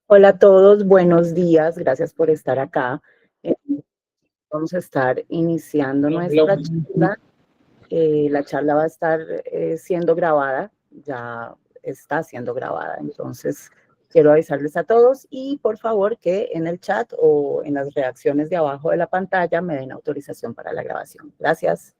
Hola a todos, buenos días, gracias por estar acá. Eh, Vamos a estar iniciando nuestra charla. La charla va a estar siendo grabada, ya está siendo grabada, entonces quiero avisarles a todos y por favor que en el chat o en las reacciones de abajo de la pantalla me den autorización para la grabación. Gracias.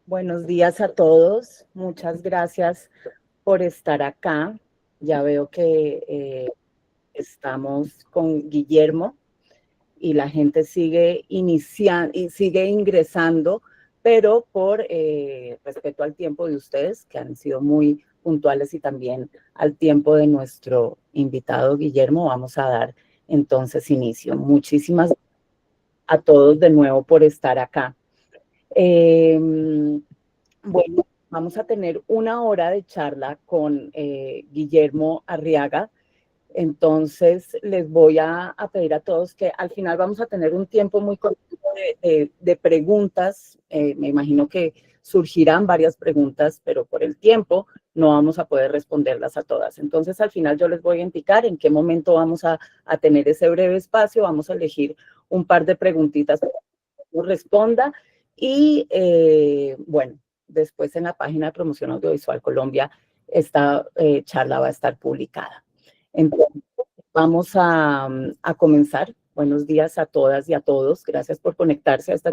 Buenos días a todos, muchas gracias por estar acá. Ya veo que estamos con Guillermo y la gente sigue iniciando y sigue ingresando, pero por respeto al tiempo de ustedes, que han sido muy puntuales, y también al tiempo de nuestro invitado Guillermo, vamos a dar entonces inicio. Muchísimas gracias a todos de nuevo por estar acá. Eh, bueno, vamos a tener una hora de charla con Guillermo Arriaga. Entonces, les voy a pedir a todos que al final vamos a tener un tiempo muy corto de preguntas. Me imagino que surgirán varias preguntas, pero por el tiempo no vamos a poder responderlas a todas. Entonces, al final yo les voy a indicar en qué momento vamos a tener ese breve espacio. Vamos a elegir un par de preguntitas para que nos responda. Y bueno, después en la página de Promoción Audiovisual Colombia esta charla va a estar publicada. Entonces, vamos a comenzar. Buenos días a todas y a todos. Gracias por conectarse a esta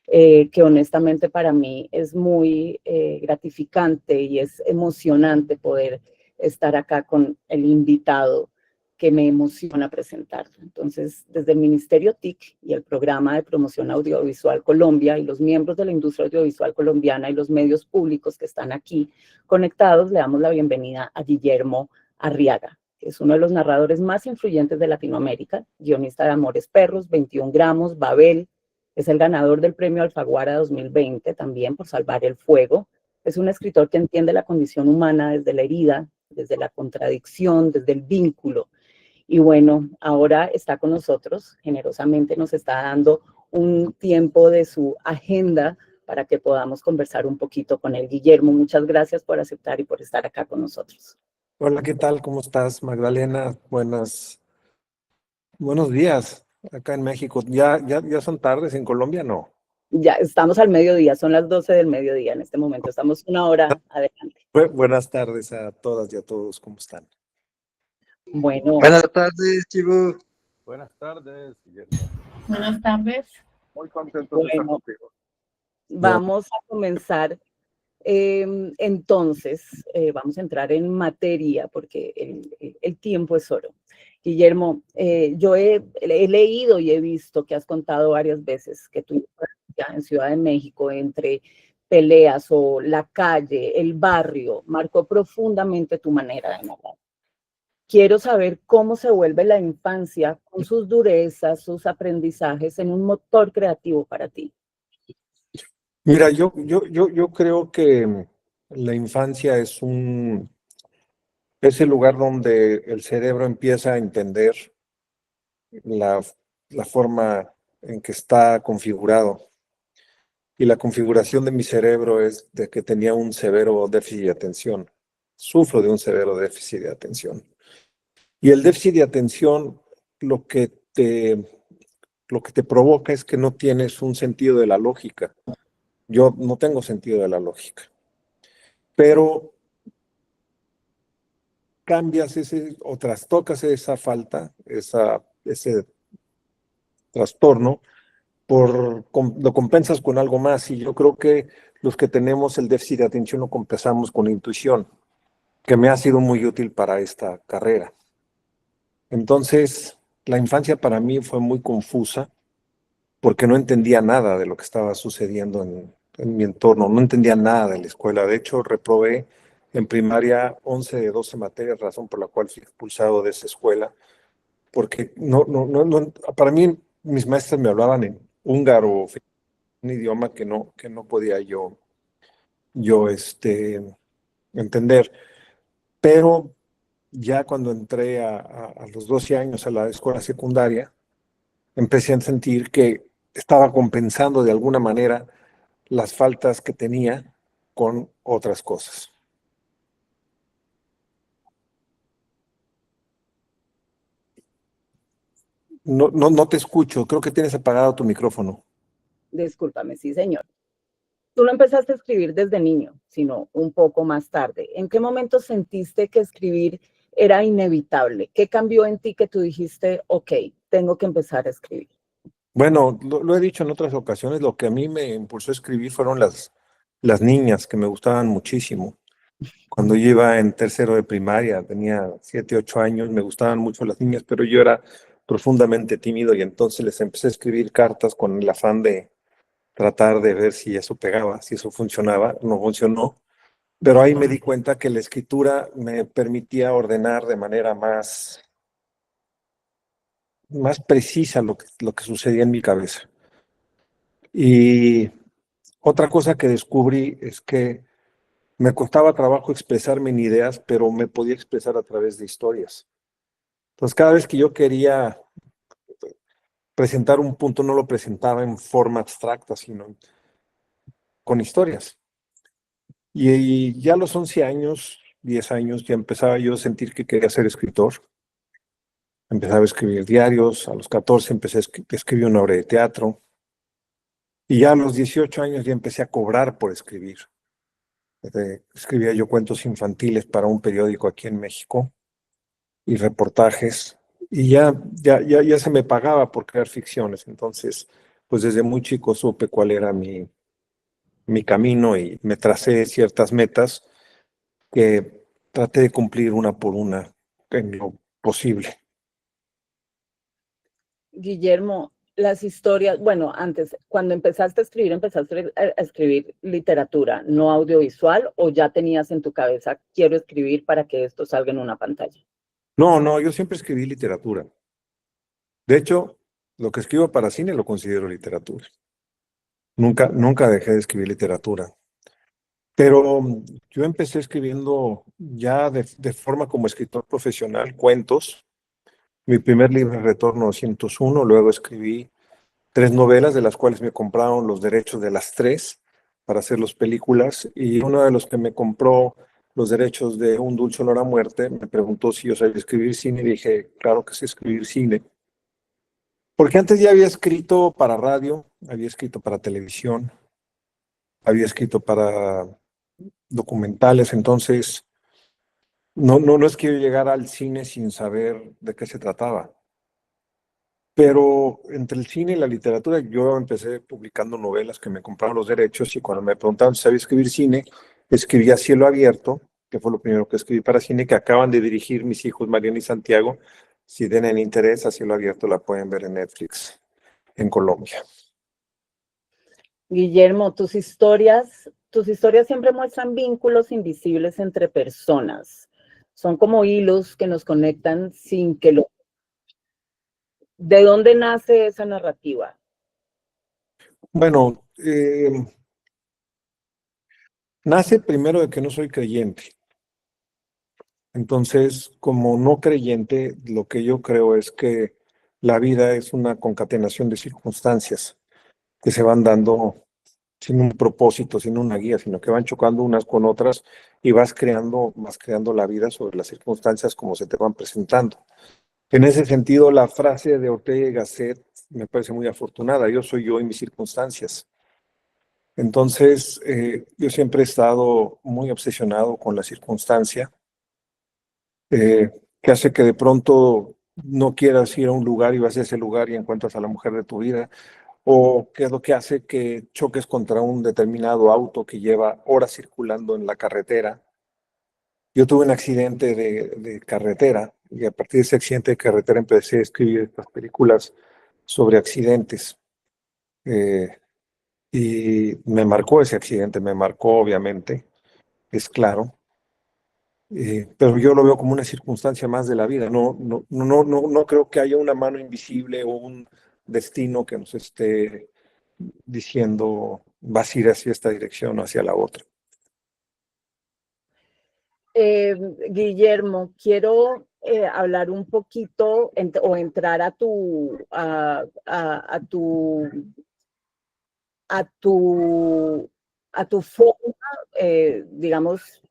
que honestamente para mí es muy gratificante y es emocionante poder estar acá con el invitado que me emociona presentarlo. Entonces, desde el Ministerio TIC y el Programa de Promoción Audiovisual Colombia y los miembros de la industria audiovisual colombiana y los medios públicos que están aquí conectados, le damos la bienvenida a Guillermo Arriaga, que es uno de los narradores más influyentes de Latinoamérica, guionista de Amores Perros, 21 gramos, Babel. Es el ganador del premio Alfaguara 2020 también por Salvar el Fuego. Es un escritor que entiende la condición humana desde la herida, desde la contradicción, desde el vínculo. Y bueno, ahora está con nosotros, generosamente nos está dando un tiempo de su agenda para que podamos conversar un poquito con él. Guillermo, muchas gracias por aceptar y por estar acá con nosotros. Hola, ¿qué tal? ¿Cómo estás, Magdalena? Buenos días acá en México. ¿Ya son tardes en Colombia? No. Ya estamos al mediodía, son las 12 del mediodía en este momento, estamos una hora adelante. Buenas tardes a todas y a todos, ¿cómo están? Bueno. Buenas tardes, Chivo. Buenas tardes, Guillermo. Buenas tardes. Muy contento de estar contigo. Vamos a comenzar. Entonces, vamos a entrar en materia porque el tiempo es oro. Guillermo, yo he leído y he visto que has contado varias veces que tu infancia en Ciudad de México, entre peleas o la calle, el barrio, marcó profundamente tu manera de narrar. Quiero saber cómo se vuelve la infancia con sus durezas, sus aprendizajes en un motor creativo para ti. Mira, yo creo que la infancia es el lugar donde el cerebro empieza a entender la forma en que está configurado. Y la configuración de mi cerebro es de que tenía un severo déficit de atención. Sufro de un severo déficit de atención. Y el déficit de atención lo que te provoca es que no tienes un sentido de la lógica. Yo no tengo sentido de la lógica. Pero cambias o trastocas esa falta, ese trastorno, lo compensas con algo más. Y yo creo que los que tenemos el déficit de atención lo compensamos con intuición, que me ha sido muy útil para esta carrera. Entonces, la infancia para mí fue muy confusa porque no entendía nada de lo que estaba sucediendo en mi entorno, no entendía nada de la escuela. De hecho, reprobé en primaria 11 de 12 materias, razón por la cual fui expulsado de esa escuela, porque para mí mis maestras me hablaban en húngaro, un idioma que no podía yo entender. Pero ya cuando entré a los 12 años a la escuela secundaria, empecé a sentir que estaba compensando de alguna manera las faltas que tenía con otras cosas. No te escucho, creo que tienes apagado tu micrófono. Discúlpame, sí, señor. Tú no empezaste a escribir desde niño, sino un poco más tarde. ¿En qué momento sentiste que escribir era inevitable? ¿Qué cambió en ti que tú dijiste, ok, tengo que empezar a escribir? Bueno, lo he dicho en otras ocasiones, lo que a mí me impulsó a escribir fueron las niñas, que me gustaban muchísimo. Cuando yo iba en tercero de primaria, tenía 7, 8 años, me gustaban mucho las niñas, pero yo era profundamente tímido y entonces les empecé a escribir cartas con el afán de tratar de ver si eso pegaba, si eso funcionaba. No funcionó, pero ahí me di cuenta que la escritura me permitía ordenar de manera más precisa lo que sucedía en mi cabeza. Y otra cosa que descubrí es que me costaba trabajo expresarme en ideas, pero me podía expresar a través de historias. Entonces, cada vez que yo quería presentar un punto, no lo presentaba en forma abstracta, sino con historias. Y ya a los 11 años, 10 años, ya empezaba yo a sentir que quería ser escritor. Empezaba a escribir diarios, a los 14 empecé a escribir una obra de teatro. Y ya a los 18 años ya empecé a cobrar por escribir. Escribía yo cuentos infantiles para un periódico aquí en México y reportajes, y ya se me pagaba por crear ficciones. Entonces, pues desde muy chico supe cuál era mi camino y me tracé ciertas metas que traté de cumplir una por una en lo posible. Guillermo, las historias, bueno, antes, cuando empezaste a escribir literatura, no audiovisual, o ya tenías en tu cabeza, quiero escribir para que esto salga en una pantalla. No, yo siempre escribí literatura. De hecho, lo que escribo para cine lo considero literatura. Nunca dejé de escribir literatura. Pero yo empecé escribiendo ya de forma como escritor profesional, cuentos. Mi primer libro es Retorno 201, luego escribí 3 novelas, de las cuales me compraron los derechos de las 3 para hacer las películas, y uno de los que me compró los derechos de Un dulce olor a muerte me preguntó si yo sabía escribir cine, y dije, claro que sé escribir cine. Porque antes ya había escrito para radio, había escrito para televisión, había escrito para documentales. Entonces no es que yo llegara al cine sin saber de qué se trataba. Pero entre el cine y la literatura, yo empecé publicando novelas que me compraron los derechos, y cuando me preguntaron si sabía escribir cine, escribí a Cielo Abierto, que fue lo primero que escribí para cine, que acaban de dirigir mis hijos Mariana y Santiago. Si tienen interés, a Cielo Abierto la pueden ver en Netflix, en Colombia. Guillermo, tus historias siempre muestran vínculos invisibles entre personas. Son como hilos que nos conectan sin que lo... ¿De dónde nace esa narrativa? Bueno, nace primero de que no soy creyente. Entonces, como no creyente, lo que yo creo es que la vida es una concatenación de circunstancias que se van dando sin un propósito, sin una guía, sino que van chocando unas con otras, y vas creando la vida sobre las circunstancias como se te van presentando. En ese sentido, la frase de Ortega y Gasset me parece muy afortunada: yo soy yo y mis circunstancias. Entonces, yo siempre he estado muy obsesionado con la circunstancia, que hace que de pronto no quieras ir a un lugar y vas a ese lugar y encuentras a la mujer de tu vida, o qué es lo que hace que choques contra un determinado auto que lleva horas circulando en la carretera. Yo tuve un accidente de carretera, y a partir de ese accidente de carretera empecé a escribir estas películas sobre accidentes. Eh, y me marcó ese accidente, me marcó obviamente, es claro. Pero yo lo veo como una circunstancia más de la vida. No creo que haya una mano invisible o un destino que nos esté diciendo vas a ir hacia esta dirección o hacia la otra. Eh, Guillermo, quiero hablar un poquito o entrar a tu, a tu forma, digamos,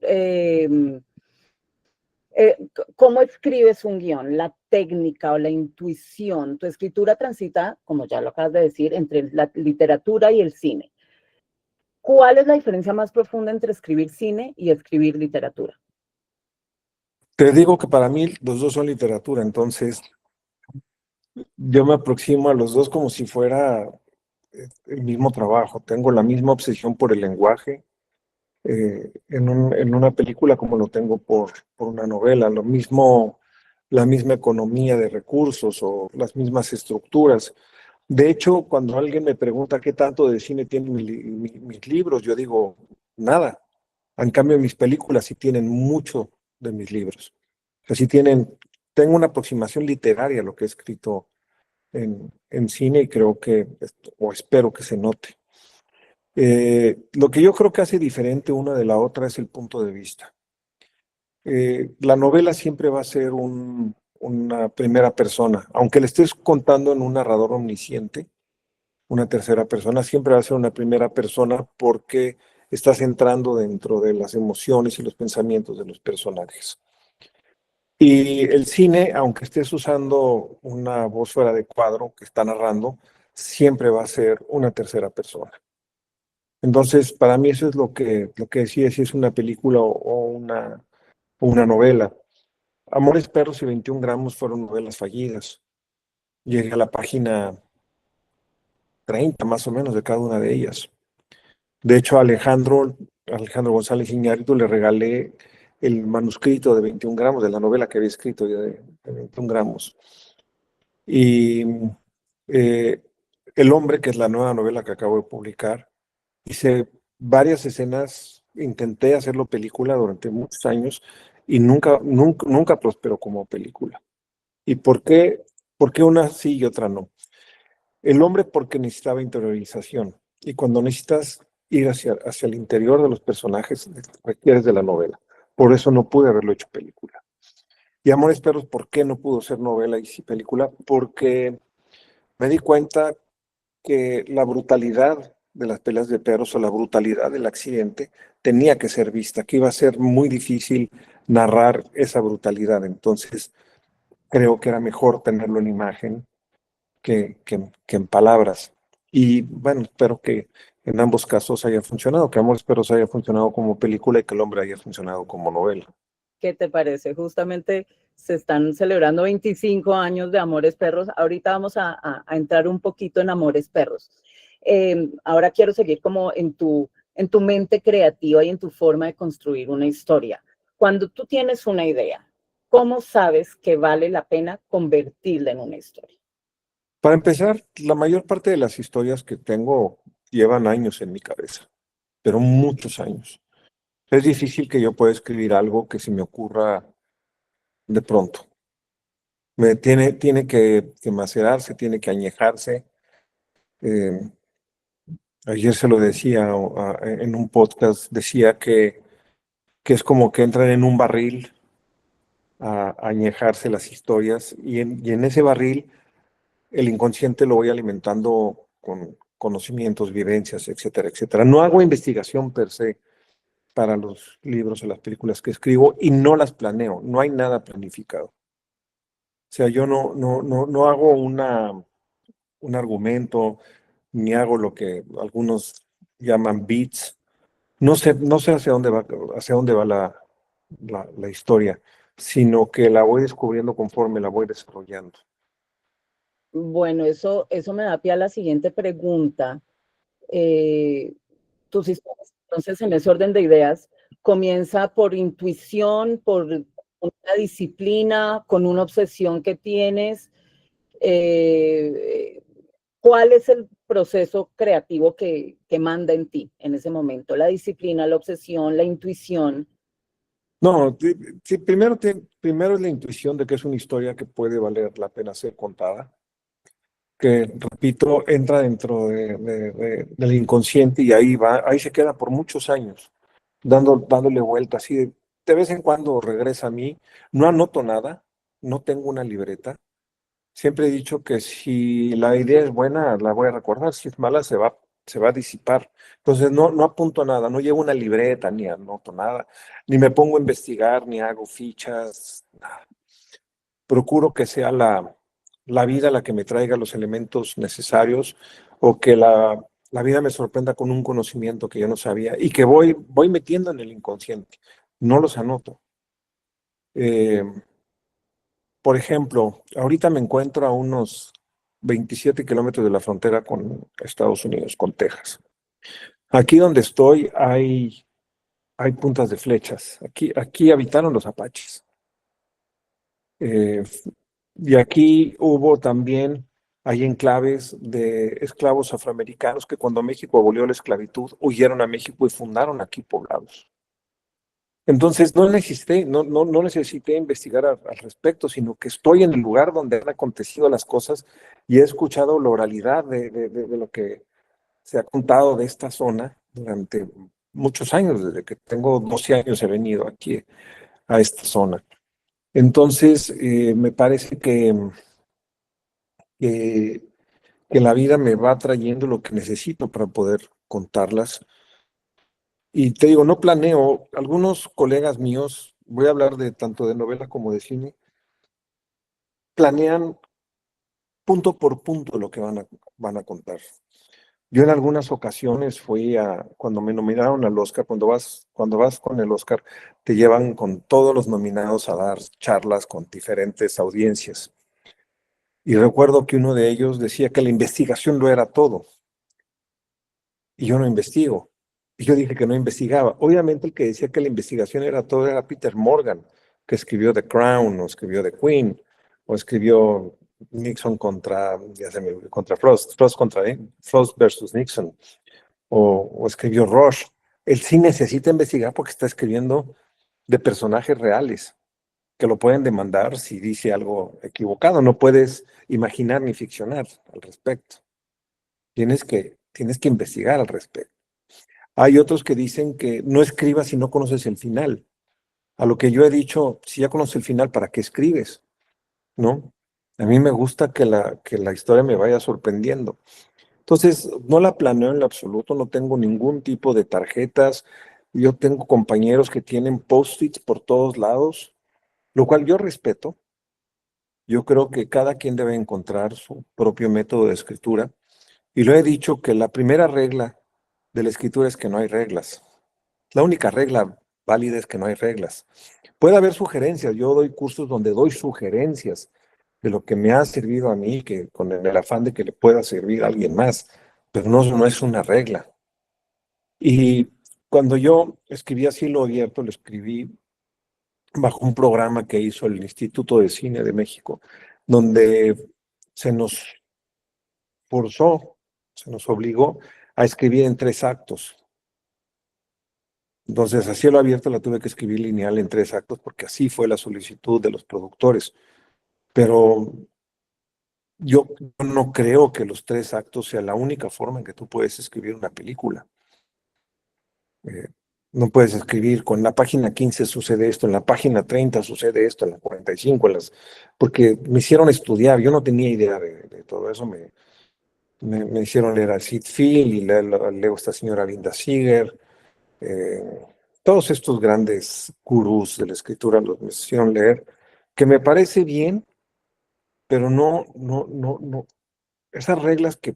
¿cómo escribes un guión? La técnica o la intuición. Tu escritura transita, como ya lo acabas de decir, entre la literatura y el cine. ¿Cuál es la diferencia más profunda entre escribir cine y escribir literatura? Te digo que para mí los dos son literatura. Entonces yo me aproximo a los dos como si fuera el mismo trabajo. Tengo la misma obsesión por el lenguaje en una película como lo tengo por una novela. Lo mismo, la misma economía de recursos o las mismas estructuras. De hecho, cuando alguien me pregunta qué tanto de cine tienen mis libros, yo digo nada. En cambio, mis películas sí tienen mucho de mis libros. O sea, tengo una aproximación literaria a lo que he escrito en cine, y creo que, o espero que se note. Lo que yo creo que hace diferente una de la otra es el punto de vista. La novela siempre va a ser una primera persona, aunque le estés contando en un narrador omnisciente. Una tercera persona siempre va a ser una primera persona, porque estás entrando dentro de las emociones y los pensamientos de los personajes. Y el cine, aunque estés usando una voz fuera de cuadro que está narrando, siempre va a ser una tercera persona. Entonces, para mí eso es lo que decía si es una película o una novela. Amores Perros y 21 gramos fueron novelas fallidas. Llegué a la página 30 más o menos de cada una de ellas. De hecho, a Alejandro González Iñárritu le regalé el manuscrito de 21 gramos, de la novela que había escrito ya de 21 gramos. Y eh, El hombre, que es la nueva novela que acabo de publicar, hice varias escenas, intenté hacerlo película durante muchos años y nunca prosperó como película. ¿Y por qué una sí y otra no? El hombre porque necesitaba interiorización y cuando necesitas ir hacia el interior de los personajes, requieres de la novela. Por eso no pude haberlo hecho película. Y Amores Perros, ¿por qué no pudo ser novela y sí película? Porque me di cuenta que la brutalidad de las peleas de perros o la brutalidad del accidente tenía que ser vista, que iba a ser muy difícil narrar esa brutalidad. Entonces, creo que era mejor tenerlo en imagen que en palabras. Y bueno, espero que en ambos casos haya funcionado, que Amores Perros haya funcionado como película y que El hombre haya funcionado como novela. ¿Qué te parece? Justamente se están celebrando 25 años de Amores Perros. Ahorita vamos a entrar un poquito en Amores Perros. Ahora quiero seguir como en tu mente creativa y en tu forma de construir una historia. Cuando tú tienes una idea, ¿cómo sabes que vale la pena convertirla en una historia? Para empezar, la mayor parte de las historias que tengo llevan años en mi cabeza, pero muchos años. Es difícil que yo pueda escribir algo que se me ocurra de pronto. Tiene que macerarse, tiene que añejarse. Eh, Ayer se lo decía en un podcast, decía que es como que entran en un barril a añejarse las historias y en ese barril el inconsciente lo voy alimentando con conocimientos, vivencias, etcétera, etcétera. No hago investigación per se para los libros o las películas que escribo y no las planeo, no hay nada planificado. O sea, yo no hago un argumento, ni hago lo que algunos llaman beats. No sé hacia dónde va la historia, sino que la voy descubriendo conforme la voy desarrollando. Bueno, eso me da pie a la siguiente pregunta. Eh, tus historias, entonces, en ese orden de ideas, comienza por intuición, por una disciplina, con una obsesión que tienes. Eh, ¿Cuál es el proceso creativo que manda en ti en ese momento? ¿La disciplina, la obsesión, la intuición? No, sí, primero es la intuición de que es una historia que puede valer la pena ser contada, que, repito, entra dentro del inconsciente y ahí se queda por muchos años, dándole vueltas, y de vez en cuando regresa a mí. No anoto nada, no tengo una libreta. Siempre he dicho que si la idea es buena, la voy a recordar; si es mala, se va a disipar. Entonces no apunto nada, no llevo una libreta, ni anoto nada, ni me pongo a investigar, ni hago fichas, nada. Procuro que sea la vida la que me traiga los elementos necesarios, o que la vida me sorprenda con un conocimiento que yo no sabía y que voy metiendo en el inconsciente. No los anoto. Eh, por ejemplo, ahorita me encuentro a unos 27 kilómetros de la frontera con Estados Unidos, con Texas. Aquí donde estoy hay puntas de flechas. Aquí habitaron los apaches. Eh, y aquí hubo también, hay enclaves de esclavos afroamericanos que cuando México abolió la esclavitud huyeron a México y fundaron aquí poblados. Entonces no necesité investigar al respecto, sino que estoy en el lugar donde han acontecido las cosas y he escuchado la oralidad de lo que se ha contado de esta zona durante muchos años. Desde que tengo 12 años he venido aquí a esta zona. Entonces, me parece que, que la vida me va trayendo lo que necesito para poder contarlas. Y te digo, no planeo. Algunos colegas míos, voy a hablar de tanto de novela como de cine, planean punto por punto lo que van a contar. Yo en algunas ocasiones cuando me nominaron al Oscar, cuando vas con el Oscar, te llevan con todos los nominados a dar charlas con diferentes audiencias. Y recuerdo que uno de ellos decía que la investigación lo era todo, y yo no investigo. Y yo dije que no investigaba. Obviamente el que decía que la investigación era todo era Peter Morgan, que escribió The Crown, o escribió The Queen, o escribió Nixon contra Frost, Frost versus Nixon, o escribió Rush. Él sí necesita investigar porque está escribiendo de personajes reales que lo pueden demandar si dice algo equivocado. No puedes imaginar ni ficcionar al respecto. Tienes que investigar al respecto. Hay otros que dicen que no escribas si no conoces el final. A lo que yo he dicho, si ya conoces el final, ¿para qué escribes? ¿No? A mí me gusta que la historia me vaya sorprendiendo. Entonces, no la planeo en lo absoluto, no tengo ningún tipo de tarjetas. Yo tengo compañeros que tienen post-its por todos lados, lo cual yo respeto. Yo creo que cada quien debe encontrar su propio método de escritura. Y lo he dicho que la primera regla de la escritura es que no hay reglas. La única regla válida es que no hay reglas. Puede haber sugerencias. Yo doy cursos donde doy sugerencias de lo que me ha servido a mí, que con el afán de que le pueda servir a alguien más, pero no es una regla. Y cuando yo escribí a cielo abierto, lo escribí bajo un programa que hizo el Instituto de Cine de México, donde se nos forzó, se nos obligó a escribir en 3 actos. Entonces, a cielo abierto la tuve que escribir lineal en 3 actos porque así fue la solicitud de los productores. Pero yo no creo que los 3 actos sea la única forma en que tú puedes escribir una película. Eh, no puedes escribir con la página 15 sucede esto, en la página 30 sucede esto, en la 45, porque me hicieron estudiar, yo no tenía idea de todo eso, me hicieron leer a Sid Field y leo a esta señora Linda Seeger, eh, todos estos grandes gurús de la escritura me hicieron leer, que me parece bien, pero no, esas reglas que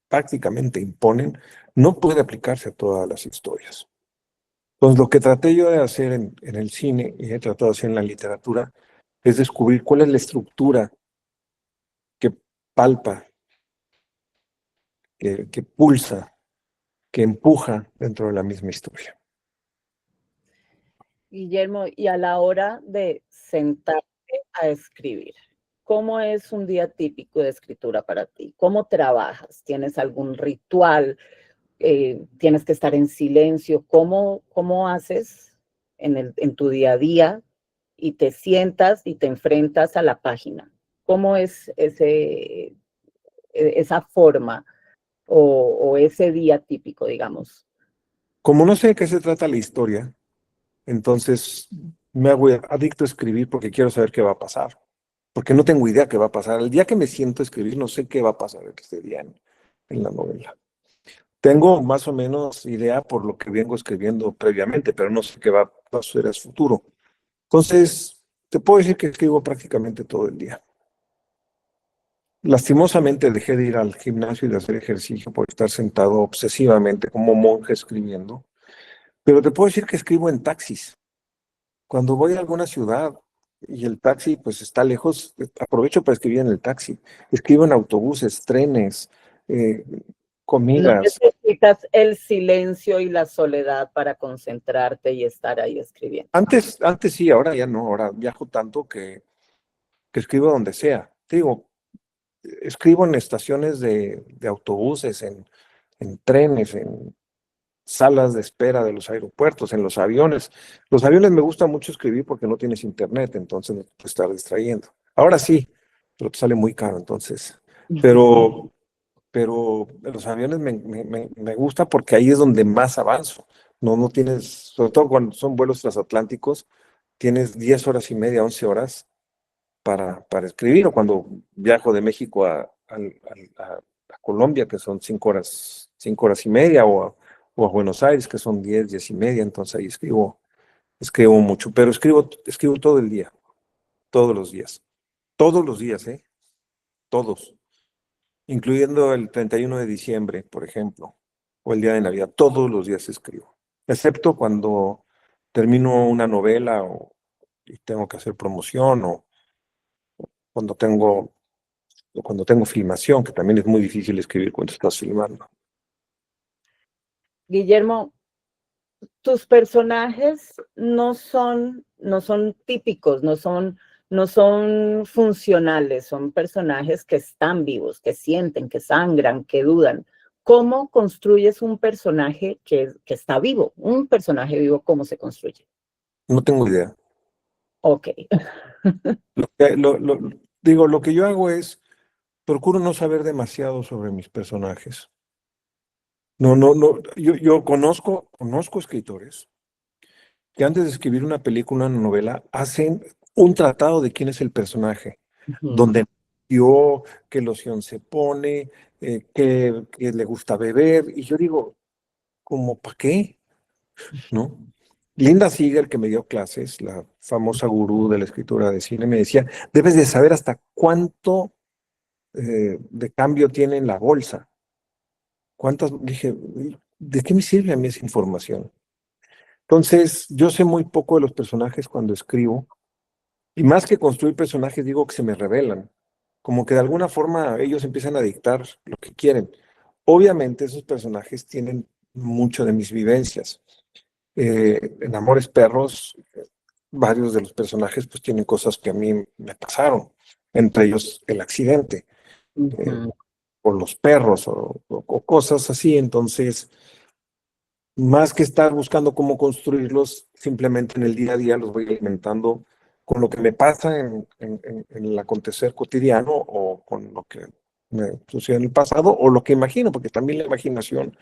prácticamente imponen, no puede aplicarse a todas las historias. Entonces, lo que traté yo de hacer en el cine y he tratado de hacer en la literatura es descubrir cuál es la estructura que palpa, que pulsa, que empuja dentro de la misma historia. Guillermo, y a la hora de sentarte a escribir, ¿cómo es un día típico de escritura para ti? ¿Cómo trabajas? ¿Tienes algún ritual? ¿Tienes que estar en silencio? ¿Cómo haces en tu día a día y te sientas y te enfrentas a la página? ¿Cómo es esa forma o ese día típico, digamos? Como no sé de qué se trata la historia, entonces me hago adicto a escribir porque quiero saber qué va a pasar, porque no tengo idea qué va a pasar. El día que me siento a escribir, no sé qué va a pasar este día en la novela. Tengo más o menos idea por lo que vengo escribiendo previamente, pero no sé qué va a suceder en el futuro. Entonces, te puedo decir que escribo prácticamente todo el día. Lastimosamente dejé de ir al gimnasio y de hacer ejercicio por estar sentado obsesivamente como monje escribiendo, pero te puedo decir que escribo en taxis. Cuando voy a alguna ciudad y el taxi pues está lejos, aprovecho para escribir en el taxi. Escribo en autobuses, trenes, eh, No comidas. necesitas el silencio y la soledad para concentrarte y estar ahí escribiendo. Antes sí, ahora ya no, ahora viajo tanto que escribo donde sea. Te digo, escribo en estaciones de autobuses, en trenes, en salas de espera de los aeropuertos, en los aviones. Los aviones me gusta mucho escribir porque no tienes internet, entonces no te puedes estar distrayendo. Ahora sí, pero te sale muy caro, entonces. Pero, pero en los aviones me gusta porque ahí es donde más avanzo. No tienes, sobre todo cuando son vuelos transatlánticos, tienes 10 horas y media, 11 horas para escribir, o cuando viajo de México a Colombia, que son 5 horas y media, o a Buenos Aires, que son 10 y media, entonces ahí escribo mucho, pero escribo todo el día, todos los días, ¿eh? Todos. incluyendo el 31 de diciembre, por ejemplo, o el día de Navidad. Todos los días escribo, excepto cuando termino una novela y tengo que hacer promoción o cuando tengo, o cuando tengo filmación, que también es muy difícil escribir cuando estás filmando. Guillermo, tus personajes no son típicos, no son funcionales, son personajes que están vivos, que sienten, que sangran, que dudan. ¿Cómo construyes un personaje que está vivo? Un personaje vivo, ¿cómo se construye? No tengo idea. Ok. Digo, lo que yo hago es, procuro no saber demasiado sobre mis personajes. No, yo conozco escritores que antes de escribir una película, una novela, hacen un tratado de quién es el personaje, Ujú. donde nació, qué loción se pone, qué le gusta beber, y yo digo, ¿cómo para qué? ¿No? Linda Seeger, que me dio clases, la famosa gurú de la escritura de cine, me decía, debes de saber hasta cuánto de cambio tiene en la bolsa. Dije, ¿de qué me sirve a mí esa información? Entonces, yo sé muy poco de los personajes cuando escribo, y más que construir personajes, digo que se me revelan, como que de alguna forma ellos empiezan a dictar lo que quieren. Obviamente esos personajes tienen mucho de mis vivencias. En Amores Perros, varios de los personajes pues tienen cosas que a mí me pasaron, entre ellos el accidente, eh, Ujú. o los perros, o cosas así. Entonces, más que estar buscando cómo construirlos, simplemente en el día a día los voy alimentando con lo que me pasa en el acontecer cotidiano o con lo que me sucedió en el pasado o lo que imagino, porque también la imaginación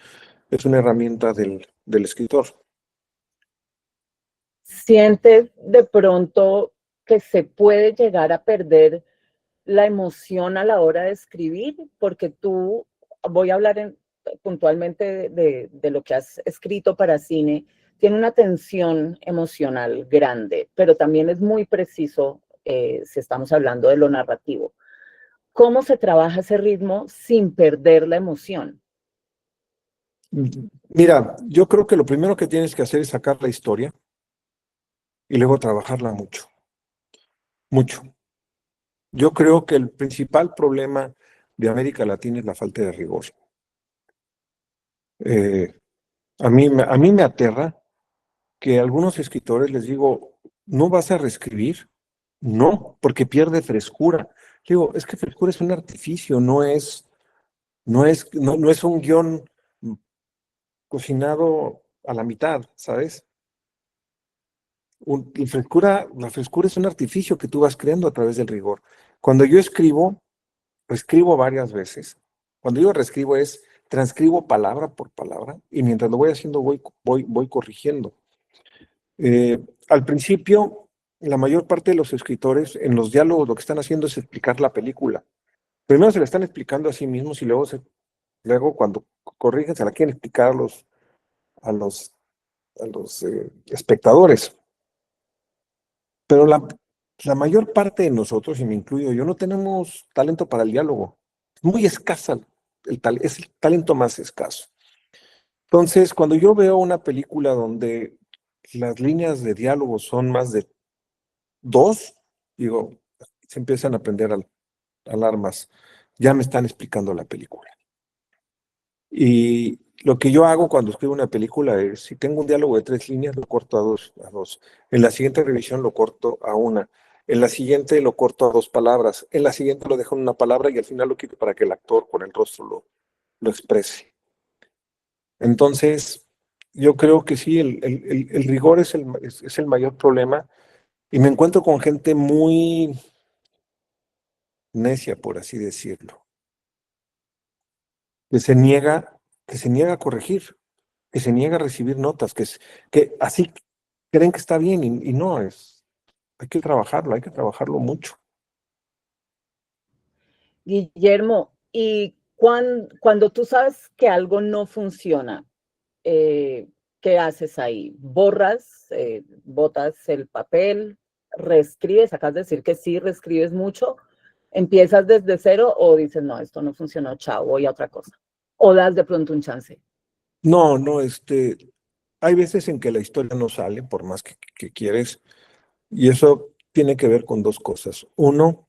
es una herramienta del escritor. ¿Sientes de pronto que se puede llegar a perder la emoción a la hora de escribir? Porque tú, voy a hablar puntualmente de lo que has escrito para cine, tiene una tensión emocional grande, pero también es muy preciso si estamos hablando de lo narrativo. ¿Cómo se trabaja ese ritmo sin perder la emoción? Mira, yo creo que lo primero que tienes que hacer es sacar la historia y luego trabajarla mucho, mucho. Yo creo que el principal problema de América Latina es la falta de rigor. Eh, a mí me aterra que a algunos escritores les digo, ¿no vas a reescribir? No, porque pierde frescura. Digo, es que frescura es un artificio, no es un guión cocinado a la mitad, ¿sabes? La frescura es un artificio que tú vas creando a través del rigor. Cuando yo escribo, reescribo varias veces. Cuando yo reescribo es, transcribo palabra por palabra y mientras lo voy haciendo voy corrigiendo. Al principio, la mayor parte de los escritores en los diálogos lo que están haciendo es explicar la película. Primero se la están explicando a sí mismos y luego cuando corrigen se la quieren explicar a los, a los espectadores. Pero la mayor parte de nosotros, y me incluyo yo, no tenemos talento para el diálogo. Es muy escasa, es el talento más escaso. Entonces, cuando yo veo una película donde las líneas de diálogo son más de dos, digo, se empiezan a prender alarmas. Ya me están explicando la película. Y lo que yo hago cuando escribo una película es, si tengo un diálogo de 3 líneas, lo corto a dos. En la siguiente revisión lo corto a una. En la siguiente lo corto a 2 palabras. En la siguiente lo dejo en una palabra y al final lo quito para que el actor con el rostro lo exprese. Entonces, yo creo que sí, el rigor es el mayor problema. Y me encuentro con gente muy necia, por así decirlo, que se niega, que se niega a corregir, que se niega a recibir notas, que así creen que está bien y no es. Hay que trabajarlo mucho. Guillermo, y cuando tú sabes que algo no funciona, eh, ¿qué haces ahí? ¿Borras, botas el papel, reescribes? Acabas de decir que sí, reescribes mucho, ¿Empiezas desde cero o dices, no, esto no funcionó, chao, voy a otra cosa? ¿O das de pronto un chance? No, no, hay veces en que la historia no sale por más que quieres, y eso tiene que ver con dos cosas. Uno,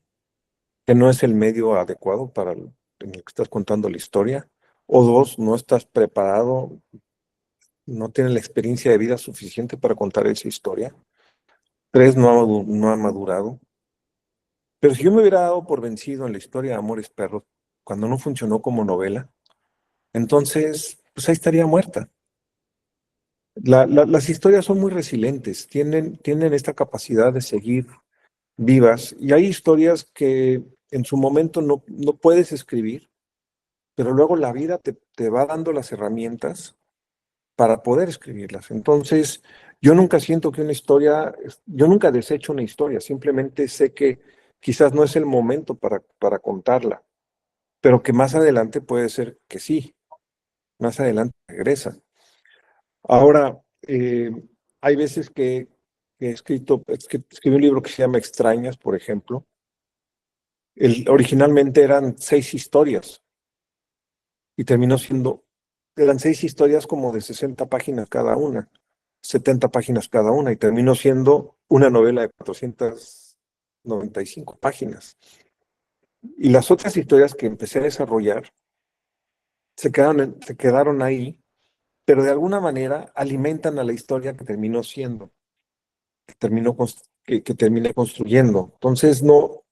que no es el medio adecuado en el que estás contando la historia. O dos, no estás preparado, no tienes la experiencia de vida suficiente para contar esa historia. Tres, no ha madurado. Pero si yo me hubiera dado por vencido en la historia de Amores Perros, cuando no funcionó como novela, entonces, pues ahí estaría muerta. Las historias son muy resilientes, tienen esta capacidad de seguir vivas, y hay historias que en su momento no puedes escribir, pero luego la vida te va dando las herramientas para poder escribirlas. Entonces, yo nunca siento que yo nunca desecho una historia, simplemente sé que quizás no es el momento para contarla, pero que más adelante puede ser que sí, más adelante regresa. Ahora, hay veces que he escrito, escribí un libro que se llama Extrañas, por ejemplo. Originalmente eran 6 historias y eran 6 historias como de 60 páginas cada una, 70 páginas cada una, y terminó siendo una novela de 495 páginas. Y las otras historias que empecé a desarrollar se quedaron ahí, pero de alguna manera alimentan a la historia que terminó siendo, que terminé construyendo. Entonces no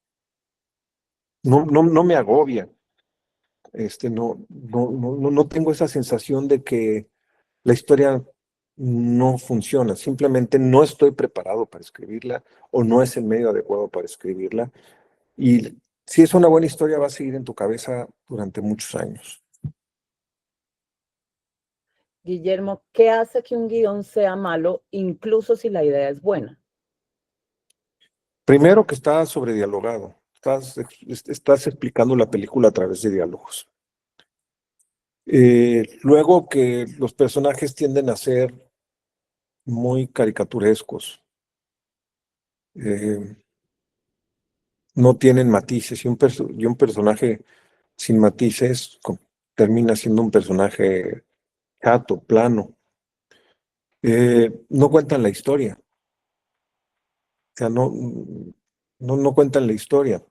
me agobia. No tengo esa sensación de que la historia no funciona. Simplemente no estoy preparado para escribirla o no es el medio adecuado para escribirla. Y si es una buena historia, va a seguir en tu cabeza durante muchos años. Guillermo, ¿qué hace que un guión sea malo, incluso si la idea es buena? Primero, que está sobredialogado. Estás explicando la película a través de diálogos. Luego, que los personajes tienden a ser muy caricaturescos. Eh, no tienen matices, y un personaje sin matices termina siendo un personaje chato, plano. No cuentan la historia, o sea, no cuentan la historia.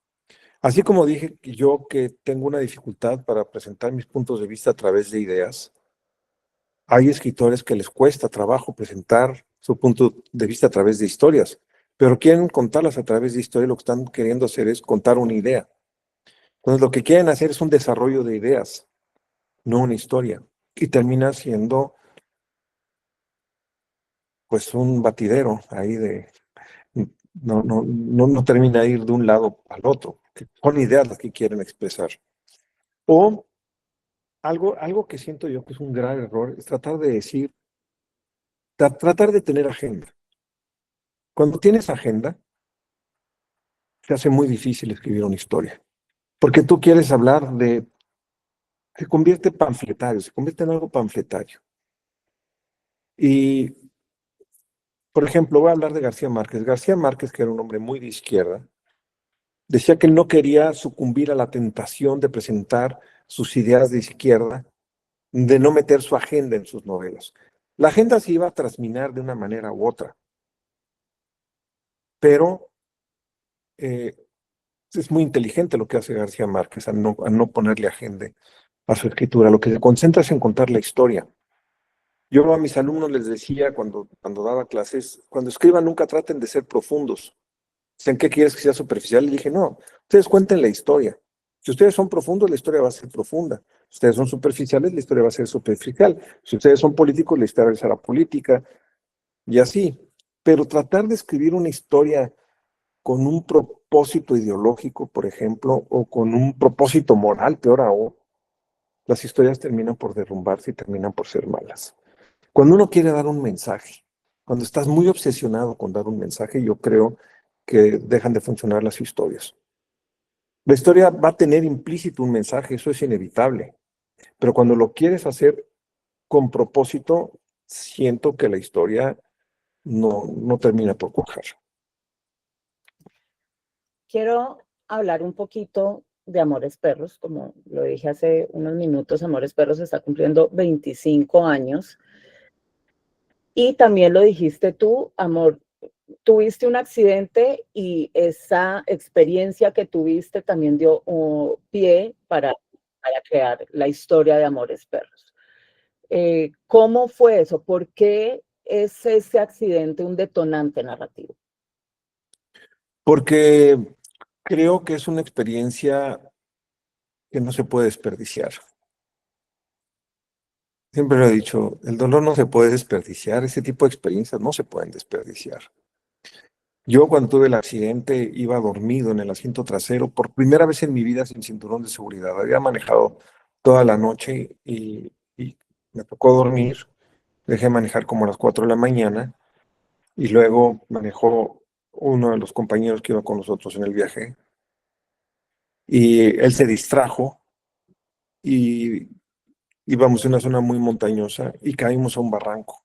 Así como dije que yo que tengo una dificultad para presentar mis puntos de vista a través de ideas, hay escritores que les cuesta trabajo presentar su punto de vista a través de historias, pero quieren contarlas a través de historias. Lo que están queriendo hacer es contar una idea. Entonces, lo que quieren hacer es un desarrollo de ideas, no una historia. Y termina siendo, pues, un batidero ahí no termina de ir de un lado al otro, que son ideas las que quieren expresar. O algo que siento yo que es un gran error es tratar de tener agenda. Cuando tienes agenda, se hace muy difícil escribir una historia, porque tú quieres hablar se convierte en algo panfletario. Y, por ejemplo, voy a hablar de García Márquez. García Márquez, que era un hombre muy de izquierda, decía que él no quería sucumbir a la tentación de presentar sus ideas de izquierda, de no meter su agenda en sus novelas. La agenda se iba a trasminar de una manera u otra, pero eh, es muy inteligente lo que hace García Márquez al no ponerle agenda a su escritura. Lo que se concentra es en contar la historia. Yo a mis alumnos les decía cuando daba clases, cuando escriban nunca traten de ser profundos. ¿En qué quieres que sea superficial? Le dije, no, ustedes cuenten la historia. Si ustedes son profundos, la historia va a ser profunda. Si ustedes son superficiales, la historia va a ser superficial. Si ustedes son políticos, la historia será política, y así. Pero tratar de escribir una historia con un propósito ideológico, por ejemplo, o con un propósito moral, peor aún, las historias terminan por derrumbarse y terminan por ser malas. Cuando uno quiere dar un mensaje, cuando estás muy obsesionado con dar un mensaje, yo creo que dejan de funcionar las historias. La historia va a tener implícito un mensaje, eso es inevitable, pero cuando lo quieres hacer con propósito, siento que la historia no termina por cuajar. Quiero hablar un poquito de Amores Perros. Como lo dije hace unos minutos, Amores Perros está cumpliendo 25 años. Y también lo dijiste tú, amor, tuviste un accidente y esa experiencia que tuviste también dio pie para crear la historia de Amores Perros. ¿Cómo fue eso? ¿Por qué es ese accidente un detonante narrativo? Porque creo que es una experiencia que no se puede desperdiciar. Siempre lo he dicho, el dolor no se puede desperdiciar, ese tipo de experiencias no se pueden desperdiciar. Yo cuando tuve el accidente iba dormido en el asiento trasero, por primera vez en mi vida sin cinturón de seguridad. Había manejado toda la noche y me tocó dormir. Dejé manejar como a las 4 de la mañana y luego manejó uno de los compañeros que iba con nosotros en el viaje y él se distrajo y íbamos en una zona muy montañosa y caímos a un barranco.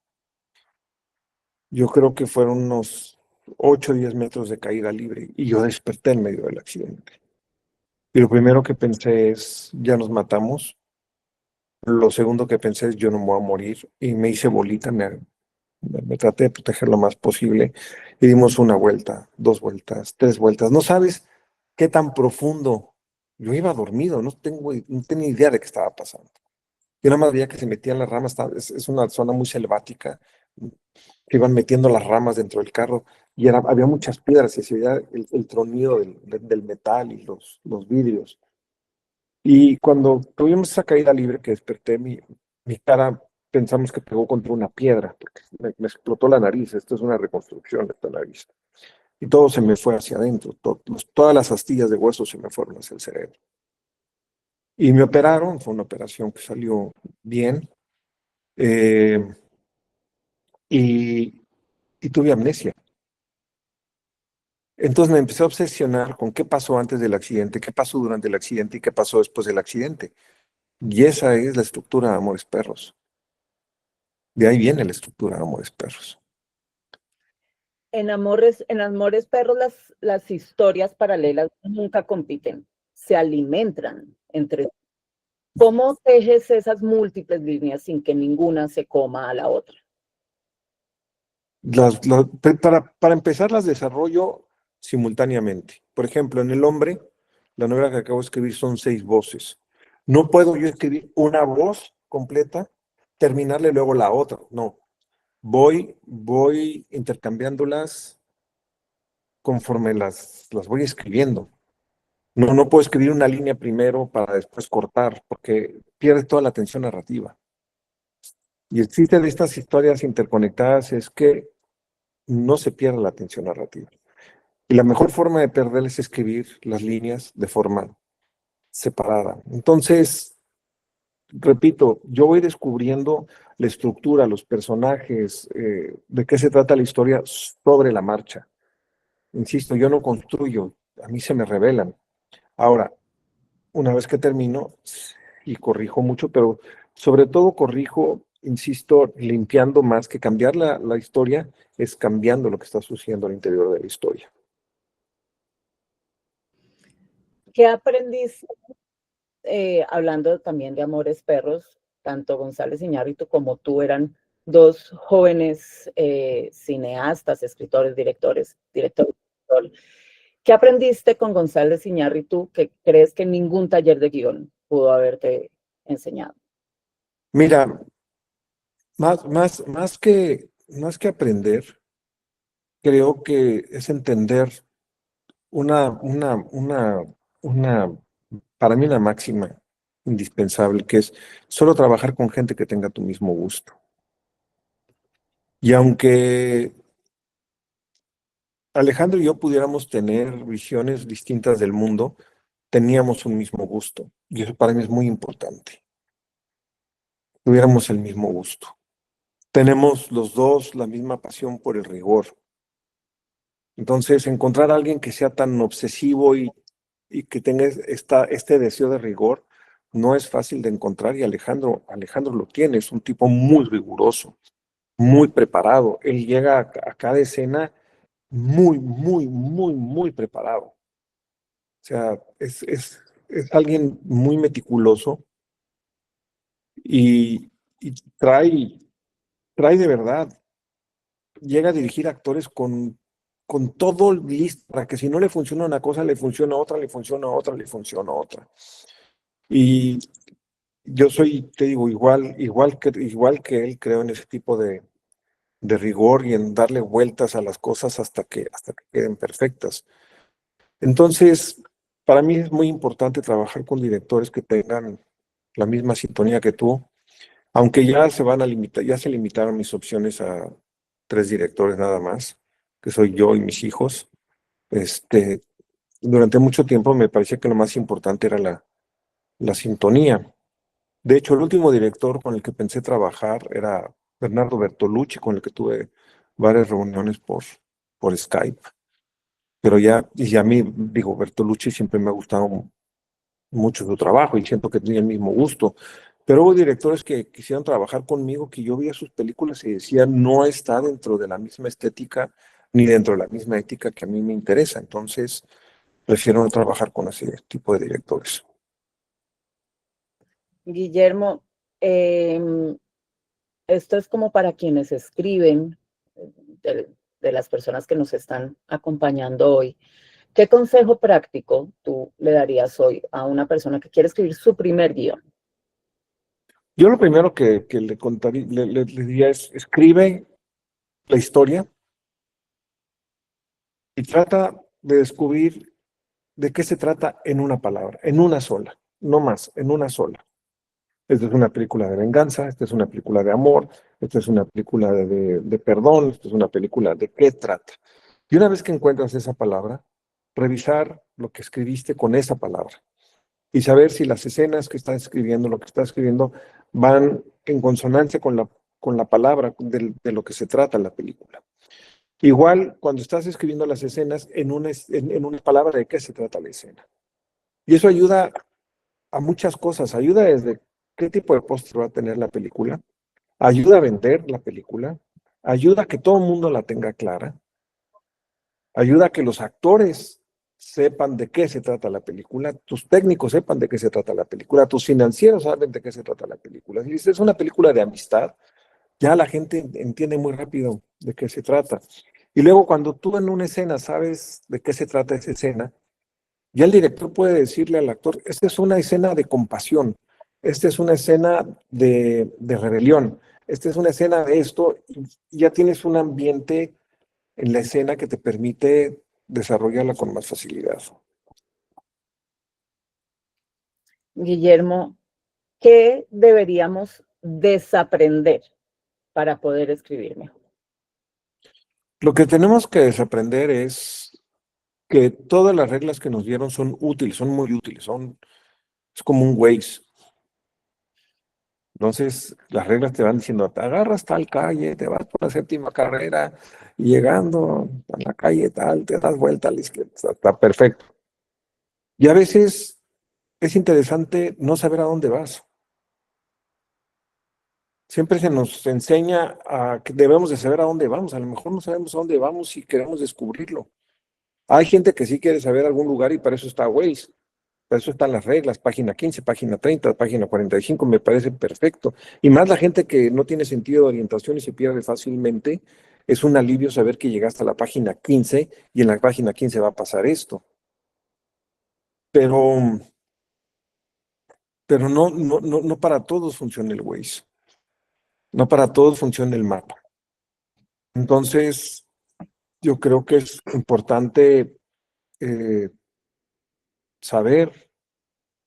Yo creo que fueron unos 8 o 10 metros de caída libre y yo desperté en medio del accidente. Y lo primero que pensé es, ya nos matamos. Lo segundo que pensé es, yo no me voy a morir. Y me hice bolita, me traté de proteger lo más posible. Y dimos una vuelta, 2 vueltas, 3 vueltas. No sabes qué tan profundo. Yo iba dormido, no tenía idea de qué estaba pasando. Yo nada más veía que se metían las ramas, es una zona muy selvática, que iban metiendo las ramas dentro del carro y había muchas piedras y se veía el tronido del metal y los vidrios. Y cuando tuvimos esa caída libre que desperté, mi cara pensamos que pegó contra una piedra, porque me explotó la nariz. Esto es una reconstrucción de esta nariz. Y todo se me fue hacia adentro, todas las astillas de hueso se me fueron hacia el cerebro. Y me operaron, fue una operación que salió bien, eh, y, y tuve amnesia. Entonces me empecé a obsesionar con qué pasó antes del accidente, qué pasó durante el accidente y qué pasó después del accidente. Y esa es la estructura de Amores Perros. De ahí viene la estructura de Amores Perros. En Amores Perros las historias paralelas nunca compiten, se alimentan entre. ¿Cómo tejes esas múltiples líneas sin que ninguna se coma a la otra? Para empezar, las desarrollo simultáneamente. Por ejemplo, en El Hombre, la novela que acabo de escribir son 6 voces. No puedo yo escribir una voz completa, terminarle luego la otra. No, voy intercambiándolas conforme las voy escribiendo. No puedo escribir una línea primero para después cortar, porque pierde toda la tensión narrativa. Y el chiste de estas historias interconectadas es que no se pierda la tensión narrativa. Y la mejor forma de perderla es escribir las líneas de forma separada. Entonces, repito, yo voy descubriendo la estructura, los personajes, de qué se trata la historia sobre la marcha. Insisto, yo no construyo, a mí se me revelan. Ahora, una vez que termino, y corrijo mucho, pero sobre todo corrijo, insisto, limpiando más que cambiar la historia, es cambiando lo que está sucediendo al interior de la historia. ¿Qué aprendiste hablando también de Amores Perros? Tanto González Iñárritu como tú eran dos jóvenes cineastas, escritores, directores. ¿Qué aprendiste con González Iñárritu que crees que ningún taller de guión pudo haberte enseñado? Mira, más que aprender, creo que es entender una, una, una, una, para mí una máxima indispensable, que es solo trabajar con gente que tenga tu mismo gusto. Y aunque Alejandro y yo pudiéramos tener visiones distintas del mundo, teníamos un mismo gusto. Y eso para mí es muy importante. Tuviéramos el mismo gusto. Tenemos los dos la misma pasión por el rigor. Entonces, encontrar a alguien que sea tan obsesivo y que tenga este deseo de rigor no es fácil de encontrar y Alejandro lo tiene, es un tipo muy riguroso, muy preparado. Él llega a cada escena muy, muy, muy, muy preparado. sea, es alguien muy meticuloso y trae de verdad, llega a dirigir actores con todo listo para que si no le funciona una cosa, le funciona otra, le funciona otra, le funciona otra. Y yo soy, te digo, igual que él, creo en ese tipo de rigor y en darle vueltas a las cosas hasta que queden perfectas. Entonces, para mí es muy importante trabajar con directores que tengan la misma sintonía que tú, aunque ya se van a limitar, ya se limitaron mis opciones a 3 directores nada más, que soy yo y mis hijos. Este, durante mucho tiempo me parecía que lo más importante era la sintonía. De hecho, el último director con el que pensé trabajar era Bernardo Bertolucci, con el que tuve varias reuniones por Skype. Pero ya, y a mí, digo, Bertolucci siempre me ha gustado mucho su trabajo y siento que tenía el mismo gusto. Pero hubo directores que quisieron trabajar conmigo, que yo veía sus películas y decía, no está dentro de la misma estética ni dentro de la misma ética que a mí me interesa. Entonces, prefiero no trabajar con ese tipo de directores. Guillermo, esto es como para quienes escriben, de las personas que nos están acompañando hoy. ¿Qué consejo práctico tú le darías hoy a una persona que quiere escribir su primer guión? Yo lo primero que le contaría, le diría es, escribe la historia y trata de descubrir de qué se trata en una palabra, en una sola, no más, en una sola. Esta es una película de venganza, esta es una película de amor, esta es una película de perdón, esta es una película de qué trata. Y una vez que encuentras esa palabra, revisar lo que escribiste con esa palabra y saber si las escenas que estás escribiendo, lo que estás escribiendo, van en consonancia con la palabra de lo que se trata la película. Igual, cuando estás escribiendo las escenas, en una palabra de qué se trata la escena. Y eso ayuda a muchas cosas. Ayuda desde qué tipo de póster va a tener la película, ayuda a vender la película, ayuda a que todo el mundo la tenga clara, ayuda a que los actores sepan de qué se trata la película, tus técnicos sepan de qué se trata la película, tus financieros saben de qué se trata la película. Si es una película de amistad, ya la gente entiende muy rápido de qué se trata. Y luego cuando tú en una escena sabes de qué se trata esa escena, ya el director puede decirle al actor, esta es una escena de compasión, esta es una escena de rebelión, esta es una escena de esto, y ya tienes un ambiente en la escena que te permite desarrollarla con más facilidad. Guillermo, ¿qué deberíamos desaprender para poder escribir mejor? Lo que tenemos que desaprender es que todas las reglas que nos dieron son útiles, son muy útiles, es como un Waze. Entonces, las reglas te van diciendo, te agarras tal calle, te vas por la séptima carrera, y llegando a la calle tal, te das vuelta a la izquierda, está perfecto. Y a veces es interesante no saber a dónde vas. Siempre se nos enseña a que debemos de saber a dónde vamos. A lo mejor no sabemos a dónde vamos y queremos descubrirlo. Hay gente que sí quiere saber algún lugar y para eso está Waze. Para eso están las reglas, página 15, página 30, página 45, me parece perfecto. Y más la gente que no tiene sentido de orientación y se pierde fácilmente, es un alivio saber que llegaste a la página 15 y en la página 15 va a pasar esto. Pero, pero no para todos funciona el Waze. No para todos funciona el mapa. Entonces, yo creo que es importante eh, saber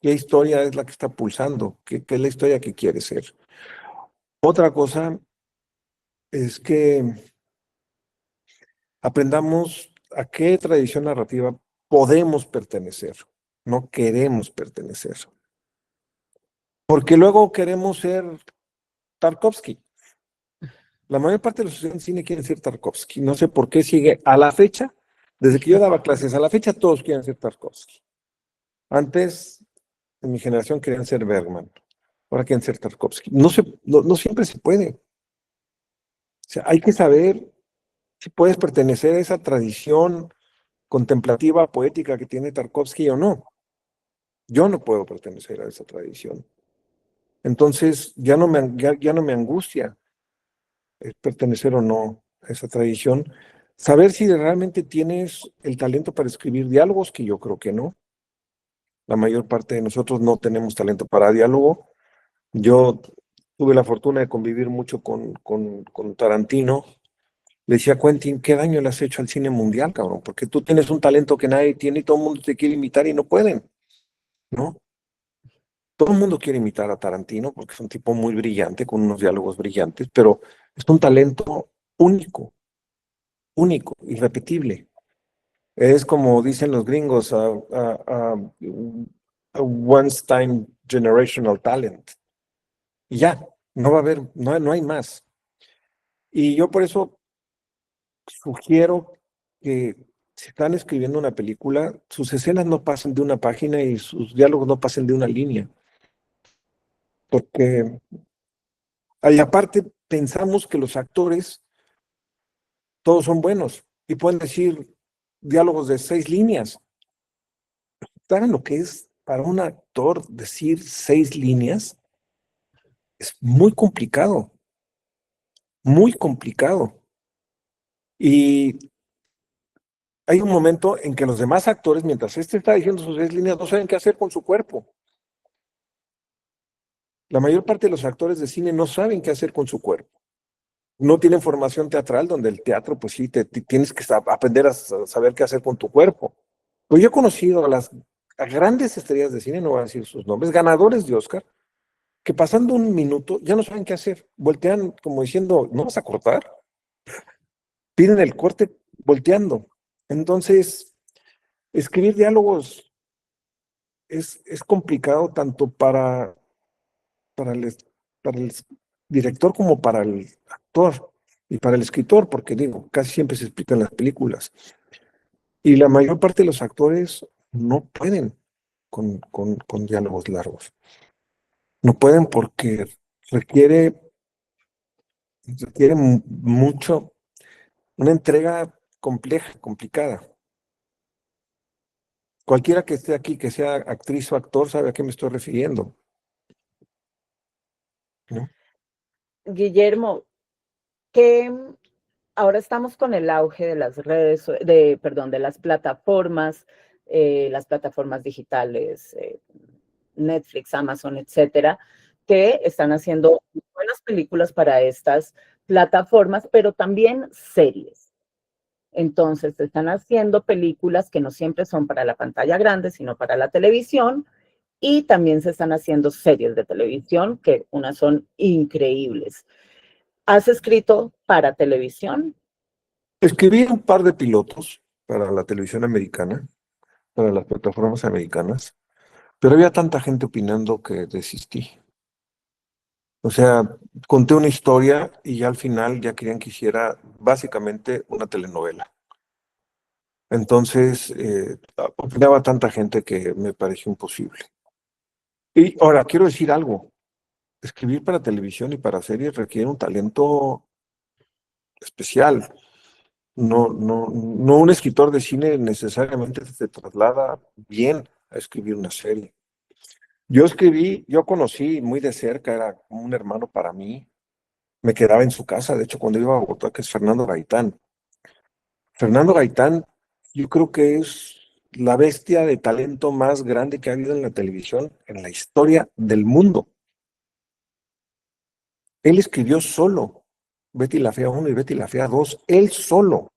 qué historia es la que está pulsando, qué es la historia que quiere ser. Otra cosa es que aprendamos a qué tradición narrativa podemos pertenecer, no queremos pertenecer. Porque luego queremos ser Tarkovsky. La mayor parte de los estudiantes de cine quieren ser Tarkovsky. No sé por qué sigue a la fecha, desde que yo daba clases, a la fecha todos quieren ser Tarkovsky. Antes, en mi generación querían ser Bergman, ahora quieren ser Tarkovsky. No siempre se puede. O sea, hay que saber si puedes pertenecer a esa tradición contemplativa, poética que tiene Tarkovsky o no. Yo no puedo pertenecer a esa tradición. Entonces, ya no me angustia pertenecer o no a esa tradición. Saber si realmente tienes el talento para escribir diálogos, que yo creo que no. La mayor parte de nosotros no tenemos talento para diálogo. Yo tuve la fortuna de convivir mucho con Tarantino. Le decía a Quentin, ¿qué daño le has hecho al cine mundial, cabrón? Porque tú tienes un talento que nadie tiene y todo el mundo te quiere imitar y no pueden, ¿no? Todo el mundo quiere imitar a Tarantino porque es un tipo muy brillante, con unos diálogos brillantes, pero es un talento único, único, irrepetible. Es como dicen los gringos, a once time generational talent. Y ya, no va a haber, no hay más. Y yo por eso sugiero que si están escribiendo una película, sus escenas no pasen de una página y sus diálogos no pasen de una línea. Porque, y aparte, pensamos que los actores todos son buenos y pueden decir diálogos de 6 líneas. ¿Saben lo que es para un actor decir 6 líneas? Es muy complicado, muy complicado. Y hay un momento en que los demás actores, mientras este está diciendo sus 6 líneas, no saben qué hacer con su cuerpo. La mayor parte de los actores de cine no saben qué hacer con su cuerpo. No tienen formación teatral, donde el teatro, pues sí, tienes que aprender a saber qué hacer con tu cuerpo. Pues yo he conocido a grandes estrellas de cine, no voy a decir sus nombres, ganadores de Oscar, que pasando un minuto ya no saben qué hacer. Voltean como diciendo, ¿no vas a cortar? Piden el corte volteando. Entonces, escribir diálogos es complicado tanto para el, para el director como para el actor y para el escritor, porque digo, casi siempre se explica en las películas. Y la mayor parte de los actores no pueden con diálogos largos. No pueden porque requiere, requiere mucho, una entrega compleja, complicada. Cualquiera que esté aquí, que sea actriz o actor, sabe a qué me estoy refiriendo, ¿no? Guillermo, que ahora estamos con el auge de las redes, perdón, de las plataformas digitales, Netflix, Amazon, etcétera, que están haciendo buenas películas para estas plataformas, pero también series. Entonces, se están haciendo películas que no siempre son para la pantalla grande, sino para la televisión, y también se están haciendo series de televisión, que unas son increíbles. ¿Has escrito para televisión? Escribí un par de pilotos para la televisión americana, para las plataformas americanas, pero había tanta gente opinando que desistí. O sea, conté una historia y ya al final ya querían que hiciera básicamente una telenovela. Entonces, opinaba tanta gente que me pareció imposible. Y ahora, quiero decir algo. Escribir para televisión y para series requiere un talento especial. No un escritor de cine necesariamente se traslada bien a escribir una serie. Yo conocí muy de cerca, era como un hermano para mí. Me quedaba en su casa, de hecho, cuando iba a Bogotá, que es Fernando Gaitán. Fernando Gaitán, yo creo que es la bestia de talento más grande que ha habido en la televisión en la historia del mundo. Él escribió solo Betty la Fea 1 y Betty la Fea 2, él solo.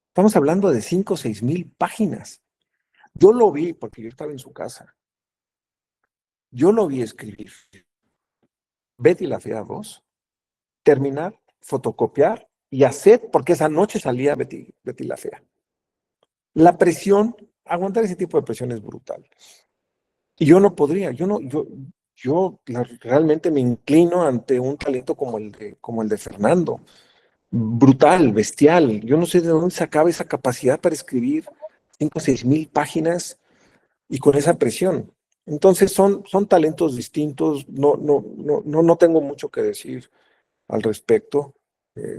Estamos hablando de 5 o 6 mil páginas. Yo lo vi porque yo estaba en su casa. Yo lo vi escribir Betty la Fea 2, terminar, fotocopiar y hacer, porque esa noche salía Betty la Fea. La presión, aguantar ese tipo de presión es brutal. Y yo no podría, realmente me inclino ante un talento como el de Fernando. Brutal, bestial. Yo no sé de dónde sacaba esa capacidad para escribir 5 o 6 mil páginas y con esa presión. Entonces son talentos distintos, no tengo mucho que decir al respecto.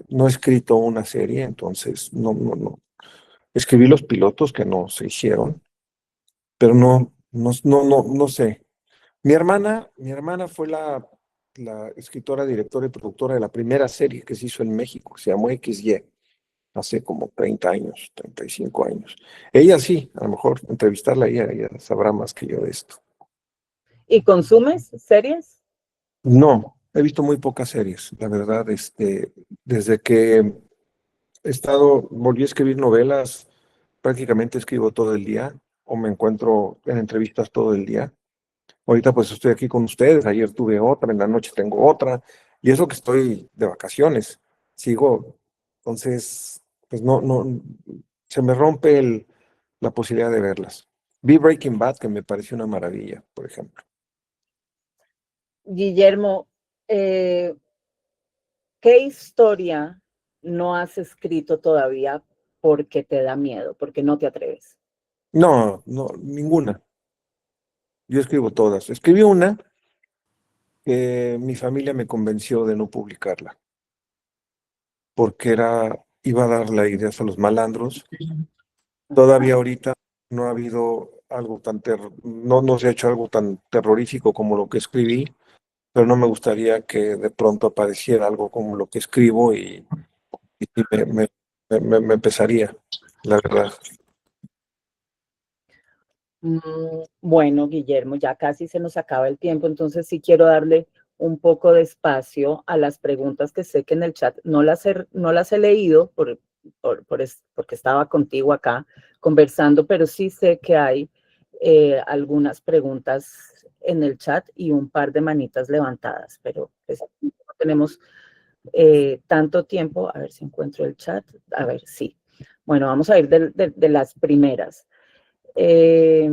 No he escrito una serie, entonces no. Escribí los pilotos que no se hicieron, pero no sé. Mi hermana fue la escritora, directora y productora de la primera serie que se hizo en México, que se llamó XY, hace como 30 años, 35 años. Ella sí, a lo mejor entrevistarla a ella sabrá más que yo de esto. ¿Y consumes series? No, he visto muy pocas series, la verdad, desde que volví a escribir novelas, prácticamente escribo todo el día o me encuentro en entrevistas todo el día. Ahorita pues estoy aquí con ustedes, ayer tuve otra, en la noche tengo otra, y eso que estoy de vacaciones, sigo, entonces, pues se me rompe la posibilidad de verlas. Vi Breaking Bad, que me pareció una maravilla, por ejemplo. Guillermo, ¿qué historia no has escrito todavía porque te da miedo, porque no te atreves? No, no, ninguna. Yo escribo todas. Escribí una que mi familia me convenció de no publicarla, porque iba a dar la idea a los malandros. Todavía ahorita no ha habido algo no se ha hecho algo tan terrorífico como lo que escribí, pero no me gustaría que de pronto apareciera algo como lo que escribo y me pesaría, la verdad. Bueno, Guillermo, ya casi se nos acaba el tiempo, entonces sí quiero darle un poco de espacio a las preguntas que sé que en el chat no las he leído porque estaba contigo acá conversando, pero sí sé que hay algunas preguntas en el chat y un par de manitas levantadas, pero pues, no tenemos tanto tiempo. A ver si encuentro el chat. A ver, sí. Bueno, vamos a ir de las primeras. Eh,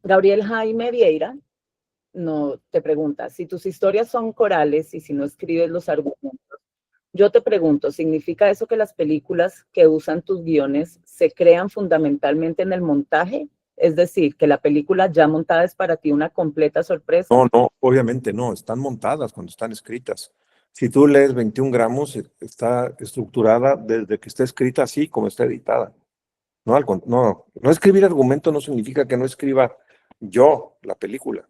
Gabriel Jaime Vieira no te pregunta, si tus historias son corales y si no escribes los argumentos, yo te pregunto, ¿significa eso que las películas que usan tus guiones se crean fundamentalmente en el montaje? Es decir, que la película ya montada es para ti una completa sorpresa. No, no, obviamente no, están montadas cuando están escritas. Si tú lees 21 gramos, está estructurada desde que está escrita así como está editada. No escribir argumento no significa que no escriba yo la película.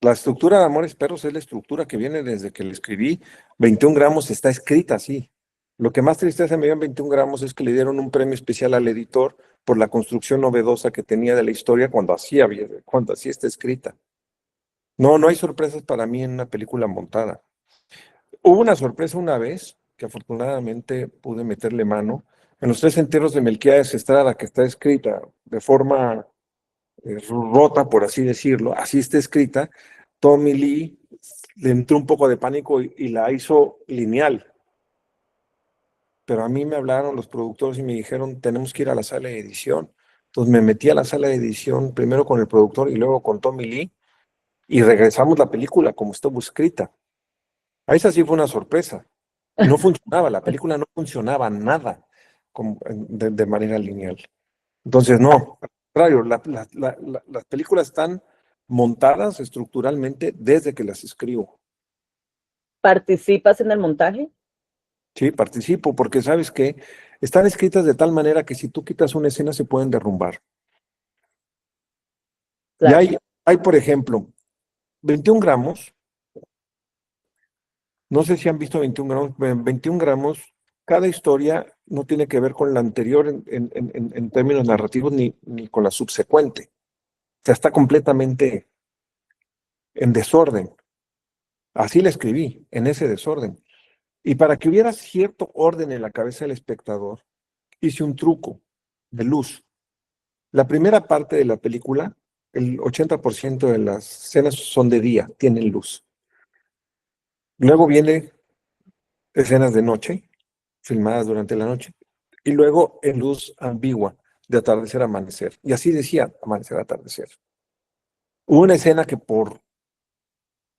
La estructura de Amores Perros es la estructura que viene desde que le escribí. 21 gramos está escrita así. Lo que más tristeza me dio en 21 gramos es que le dieron un premio especial al editor por la construcción novedosa que tenía de la historia cuando así está escrita. No, no hay sorpresas para mí en una película montada. Hubo una sorpresa una vez que afortunadamente pude meterle mano. En los tres enteros de Melquiades Estrada, que está escrita de forma rota, por así decirlo, así está escrita, Tommy Lee le entró un poco de pánico y la hizo lineal. Pero a mí me hablaron los productores y me dijeron, tenemos que ir a la sala de edición. Entonces me metí a la sala de edición primero con el productor y luego con Tommy Lee y regresamos la película como estuvo escrita. A esa sí fue una sorpresa. No funcionaba, la película no funcionaba nada de manera lineal. Entonces, no, al contrario, las películas están montadas estructuralmente desde que las escribo. ¿Participas en el montaje? Sí, participo, porque sabes que están escritas de tal manera que si tú quitas una escena se pueden derrumbar. Y Claro. hay, por ejemplo, 21 gramos, no sé si han visto 21 gramos, 21 gramos, cada historia no tiene que ver con la anterior en términos narrativos ni con la subsecuente. O sea, está completamente en desorden. Así la escribí, en ese desorden. Y para que hubiera cierto orden en la cabeza del espectador, hice un truco de luz. La primera parte de la película, el 80% de las escenas son de día, tienen luz. Luego viene escenas de noche, filmadas durante la noche, y luego en luz ambigua, de atardecer a amanecer. Y así decía, amanecer a atardecer. Hubo una escena que por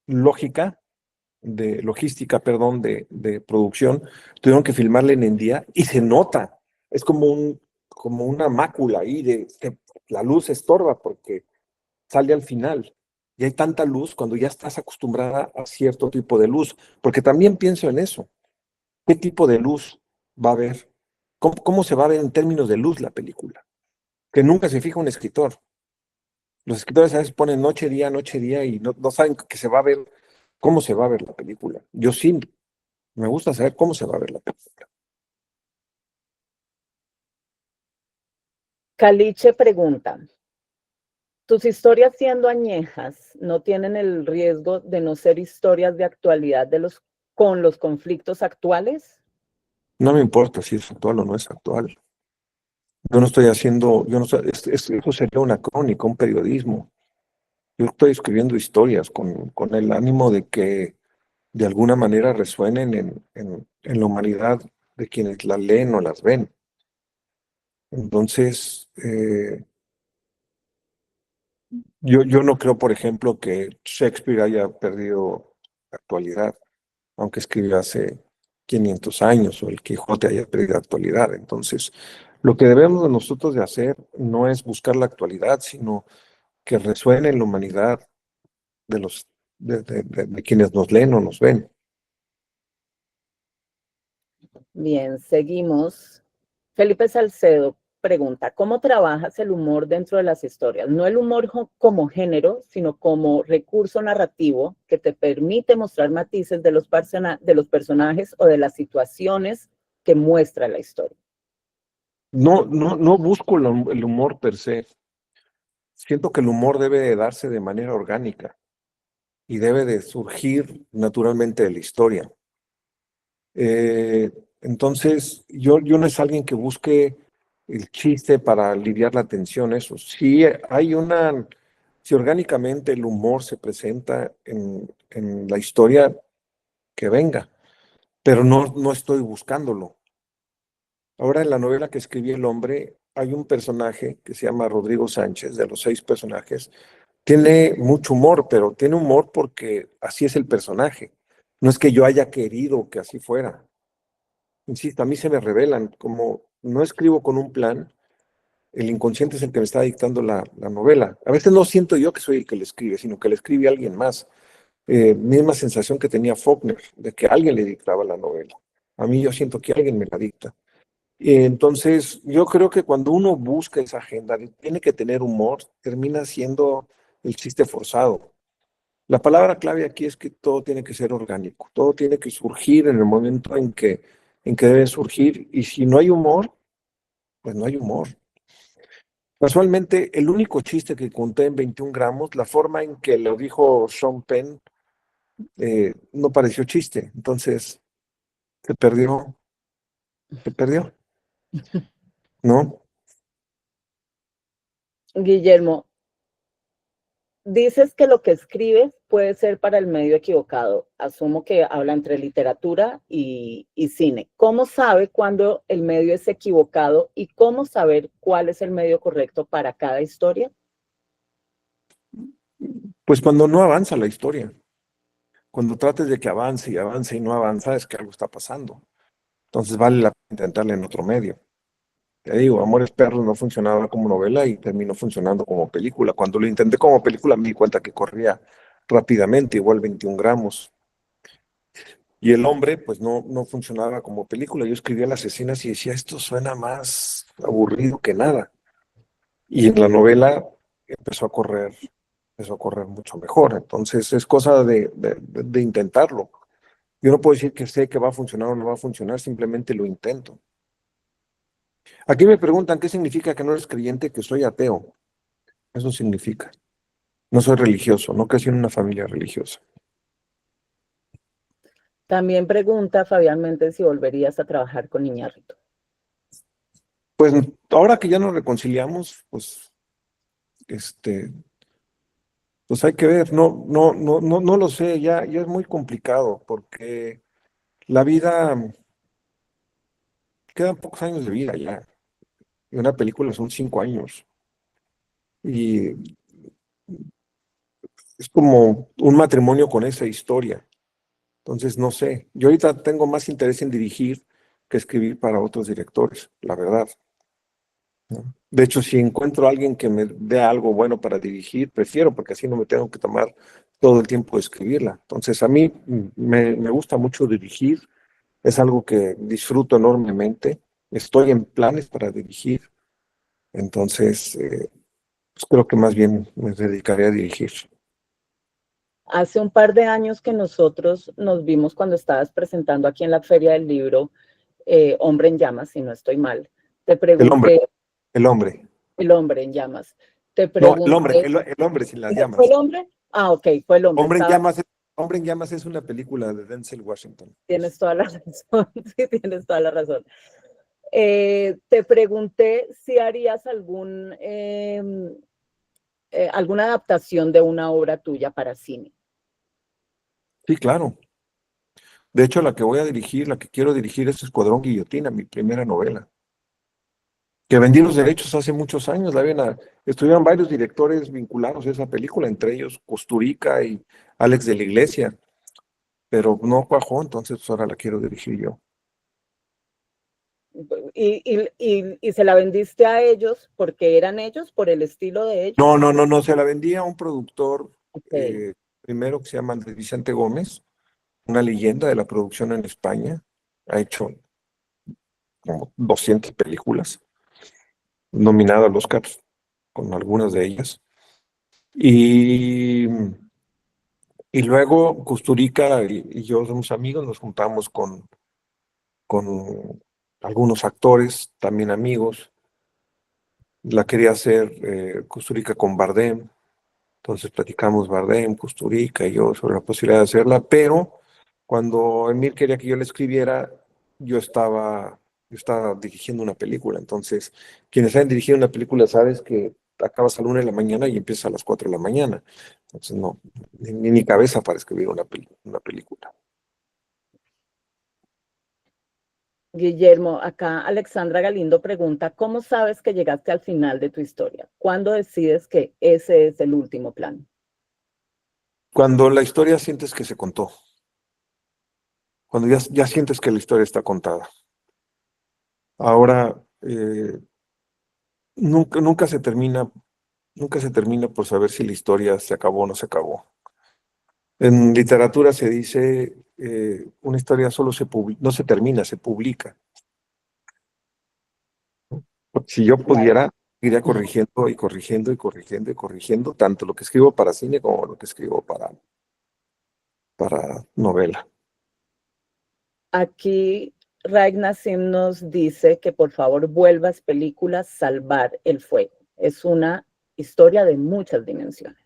logística, perdón, de producción, tuvieron que filmarla en día y se nota. Es como una mácula ahí que la luz estorba porque sale al final. Y hay tanta luz cuando ya estás acostumbrada a cierto tipo de luz, porque también pienso en eso. ¿Qué tipo de luz va a haber? ¿Cómo se va a ver en términos de luz la película? Que nunca se fija un escritor. Los escritores a veces ponen noche, día y no saben que se va a ver, cómo se va a ver la película. Yo sí, me gusta saber cómo se va a ver la película. Caliche pregunta, ¿tus historias siendo añejas no tienen el riesgo de no ser historias de actualidad con los conflictos actuales? No me importa si es actual o no es actual. Yo no estoy haciendo, yo no estoy- eso sería una crónica, un periodismo. Yo estoy escribiendo historias con el ánimo de que de alguna manera resuenen en la humanidad de quienes las leen o las ven. Entonces, yo no creo, por ejemplo, que Shakespeare haya perdido actualidad, aunque escribió hace 500 años, o el Quijote haya perdido actualidad. Entonces, lo que debemos de nosotros de hacer no es buscar la actualidad, sino que resuene en la humanidad de de quienes nos leen o nos ven. Bien, seguimos. Felipe Salcedo pregunta, ¿cómo trabajas el humor dentro de las historias? No el humor como género, sino como recurso narrativo que te permite mostrar matices de de los personajes o de las situaciones que muestra la historia. No busco el humor per se. Siento que el humor debe de darse de manera orgánica y debe de surgir naturalmente de la historia. Eh, entonces, yo no es alguien que busque el chiste para aliviar la tensión, eso. Si orgánicamente el humor se presenta en la historia, que venga, pero no estoy buscándolo. Ahora en la novela que escribí El Hombre, hay un personaje que se llama Rodrigo Sánchez, de los 6 personajes. Tiene mucho humor, pero tiene humor porque así es el personaje. No es que yo haya querido que así fuera. Insisto, a mí se me revelan, como no escribo con un plan, el inconsciente es el que me está dictando la novela. A veces no siento yo que soy el que le escribe, sino que le escribe alguien más. Misma sensación que tenía Faulkner, de que alguien le dictaba la novela. A mí yo siento que alguien me la dicta. Entonces, yo creo que cuando uno busca esa agenda, tiene que tener humor, termina siendo el chiste forzado. La palabra clave aquí es que todo tiene que ser orgánico, todo tiene que surgir en el momento en que debe surgir, y si no hay humor, pues no hay humor. Casualmente, el único chiste que conté en 21 gramos, la forma en que lo dijo Sean Penn, no pareció chiste, entonces se perdió, ¿no? Guillermo, dices que lo que escribes puede ser para el medio equivocado. Asumo que habla entre literatura y cine. ¿Cómo sabe cuándo el medio es equivocado y cómo saber cuál es el medio correcto para cada historia? Pues cuando no avanza la historia, cuando trates de que avance y avance y no avanza, es que algo está pasando. Entonces vale la pena intentarle en otro medio. Te digo, Amores Perros no funcionaba como novela y terminó funcionando como película. Cuando lo intenté como película me di cuenta que corría rápidamente, igual 21 gramos. Y El Hombre, pues no funcionaba como película. Yo escribía las escenas y decía, esto suena más aburrido que nada. Y en la novela empezó a correr mucho mejor. Entonces es cosa de intentarlo. Yo no puedo decir que sé que va a funcionar o no va a funcionar, simplemente lo intento. Aquí me preguntan qué significa que no eres creyente, que soy ateo. Eso significa. No soy religioso, no crecí en una familia religiosa. También pregunta Fabián Méndez si volverías a trabajar con Iñárritu. Pues ahora que ya nos reconciliamos, este, pues hay que ver, no lo sé, ya es muy complicado porque la vida, quedan pocos años de vida ya. Y una película son 5 años. Y es como un matrimonio con esa historia. Entonces, no sé. Yo ahorita tengo más interés en dirigir que escribir para otros directores, la verdad, ¿no? De hecho, si encuentro a alguien que me dé algo bueno para dirigir, prefiero, porque así no me tengo que tomar todo el tiempo de escribirla. Entonces, a mí me gusta mucho dirigir, es algo que disfruto enormemente. estoy en planes para dirigir, entonces pues creo que más bien me dedicaré a dirigir. Hace un par de años que nosotros nos vimos cuando estabas presentando aquí en la Feria del Libro Hombre en Llamas, si no estoy mal. Te El hombre, pregunté, el hombre. el hombre en llamas. Te No, el hombre, pregunté, el hombre sin las ¿fue llamas. el hombre? Ah, ok, fue el hombre. Hombre en Estaba, llamas, Hombre en llamas es una película de Denzel Washington. tienes toda la razón, sí, tienes toda la razón. Te pregunté si harías alguna adaptación de una obra tuya para cine. Sí, claro. De hecho, la que voy a dirigir, la que quiero dirigir es Escuadrón Guillotina, mi primera novela, que vendí los derechos hace muchos años. Estuvieron varios directores vinculados a esa película, entre ellos Kusturica y Alex de la Iglesia, pero no cuajó, entonces pues, ahora la quiero dirigir yo. Y se la vendiste a ellos porque eran ellos, por el estilo de ellos. No, se la vendí a un productor Ok. primero que se llama Andrés Vicente Gómez, una leyenda de la producción en España, ha hecho como 200 películas, nominado al Oscar con algunas de ellas. Y, y luego Kusturica y yo somos amigos, nos juntamos con algunos actores, también amigos. La quería hacer Kusturica con Bardem, entonces platicamos Bardem, Kusturica y yo sobre la posibilidad de hacerla, pero cuando Emil quería que yo le escribiera, yo estaba dirigiendo una película, entonces quienes saben dirigir una película sabes que acabas a la 1 de la mañana y empiezas a las 4 de la mañana, entonces no, ni mi cabeza para escribir una película. Guillermo, acá Alexandra Galindo pregunta, ¿cómo sabes que llegaste al final de tu historia? ¿Cuándo decides que ese es el último plan? Cuando la historia sientes que se contó, cuando ya sientes que la historia está contada. Ahora, nunca se termina por saber si la historia se acabó o no se acabó. En literatura se dice, una historia no se termina, se publica. Porque si yo Claro. pudiera, iría corrigiendo y corrigiendo y corrigiendo y corrigiendo tanto lo que escribo para cine como lo que escribo para novela. Aquí Ragnar Sim nos dice que por favor vuelvas película Salvar el Fuego. Es una historia de muchas dimensiones.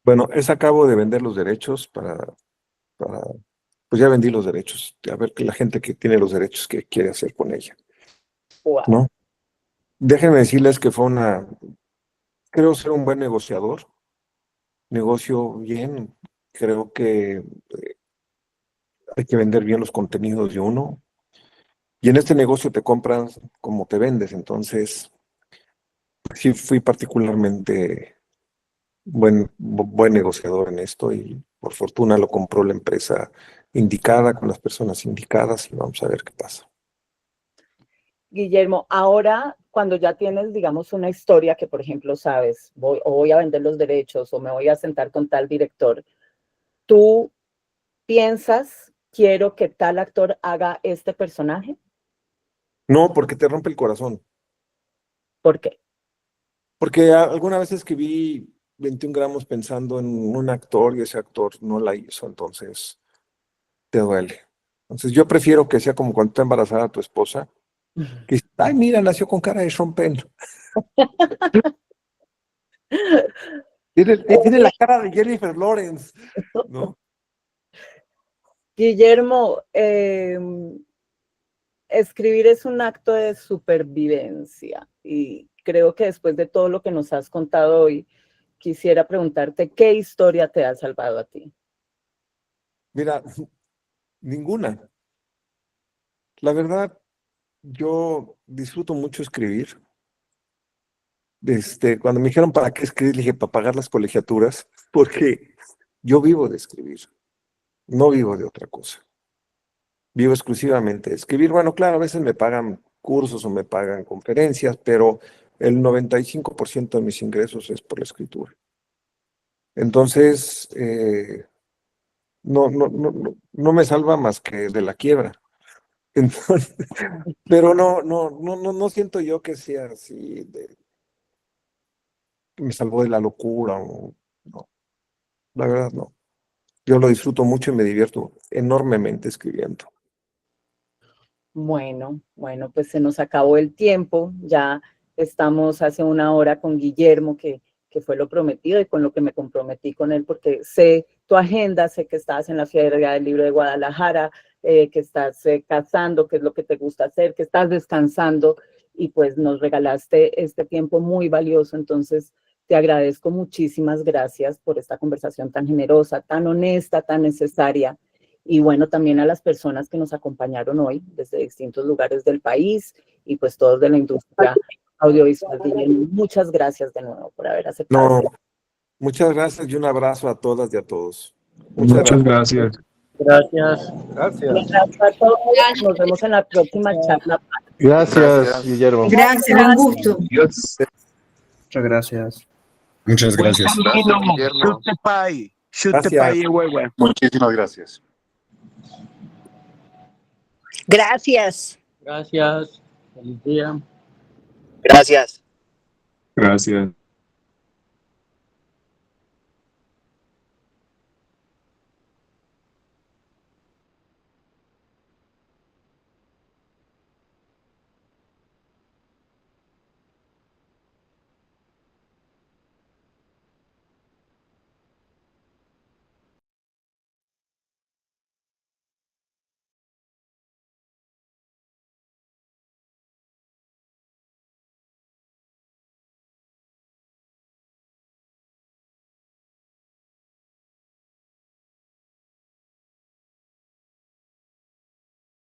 Bueno, acabo de vender los derechos pues ya vendí los derechos, a ver que la gente que tiene los derechos que quiere hacer con ella, Wow. ¿no? Déjenme decirles que creo ser un buen negociador, negocio bien, creo que hay que vender bien los contenidos de uno, y en este negocio te compras como te vendes, entonces pues sí fui particularmente buen negociador en esto y por fortuna lo compró la empresa indicada, con las personas indicadas y vamos a ver qué pasa. Guillermo, ahora cuando ya tienes, digamos, una historia que, por ejemplo, sabes, voy a vender los derechos o me voy a sentar con tal director, ¿tú piensas, quiero que tal actor haga este personaje? No, porque te rompe el corazón, ¿Por qué? porque alguna vez escribí 21 gramos pensando en un actor y ese actor no la hizo, entonces te duele. Entonces yo prefiero que sea como cuando está embarazada tu esposa, que dice, ay, mira, nació con cara de Sean Penn. Tiene la cara de Jennifer Lawrence, ¿no? Guillermo, escribir es un acto de supervivencia y creo que después de todo lo que nos has contado hoy, quisiera preguntarte qué historia te ha salvado a ti. Mira, ninguna. La verdad, yo disfruto mucho escribir. Cuando me dijeron para qué escribir, dije para pagar las colegiaturas, porque yo vivo de escribir, no vivo de otra cosa. Vivo exclusivamente de escribir. Bueno, claro, a veces me pagan cursos o me pagan conferencias, pero el 95% de mis ingresos es por la escritura. Entonces, no me salva más que de la quiebra. Entonces, pero no siento yo que sea así, que me salvó de la locura, no, la verdad no. Yo lo disfruto mucho y me divierto enormemente escribiendo. Bueno, pues se nos acabó el tiempo, ya estamos hace una hora con Guillermo, que fue lo prometido y con lo que me comprometí con él, porque sé tu agenda, sé que estás en la Feria del Libro de Guadalajara, que estás cazando, que es lo que te gusta hacer, que estás descansando y pues nos regalaste este tiempo muy valioso, entonces te agradezco muchísimas gracias por esta conversación tan generosa, tan honesta, tan necesaria. Y bueno, también a las personas que nos acompañaron hoy desde distintos lugares del país y pues todos de la industria audiovisual. Guillermo, muchas gracias de nuevo por haber aceptado. No, muchas gracias y un abrazo a todas y a todos. Muchas gracias. Gracias. Un Gracias. abrazo a todos. Nos vemos en la próxima charla. Gracias, Guillermo. Gracias, un gusto. Dios. Muchas gracias. Muchas gracias. Gracias, Guillermo. Gracias. Muchísimas gracias. Gracias. Gracias. Feliz día. Gracias. Gracias.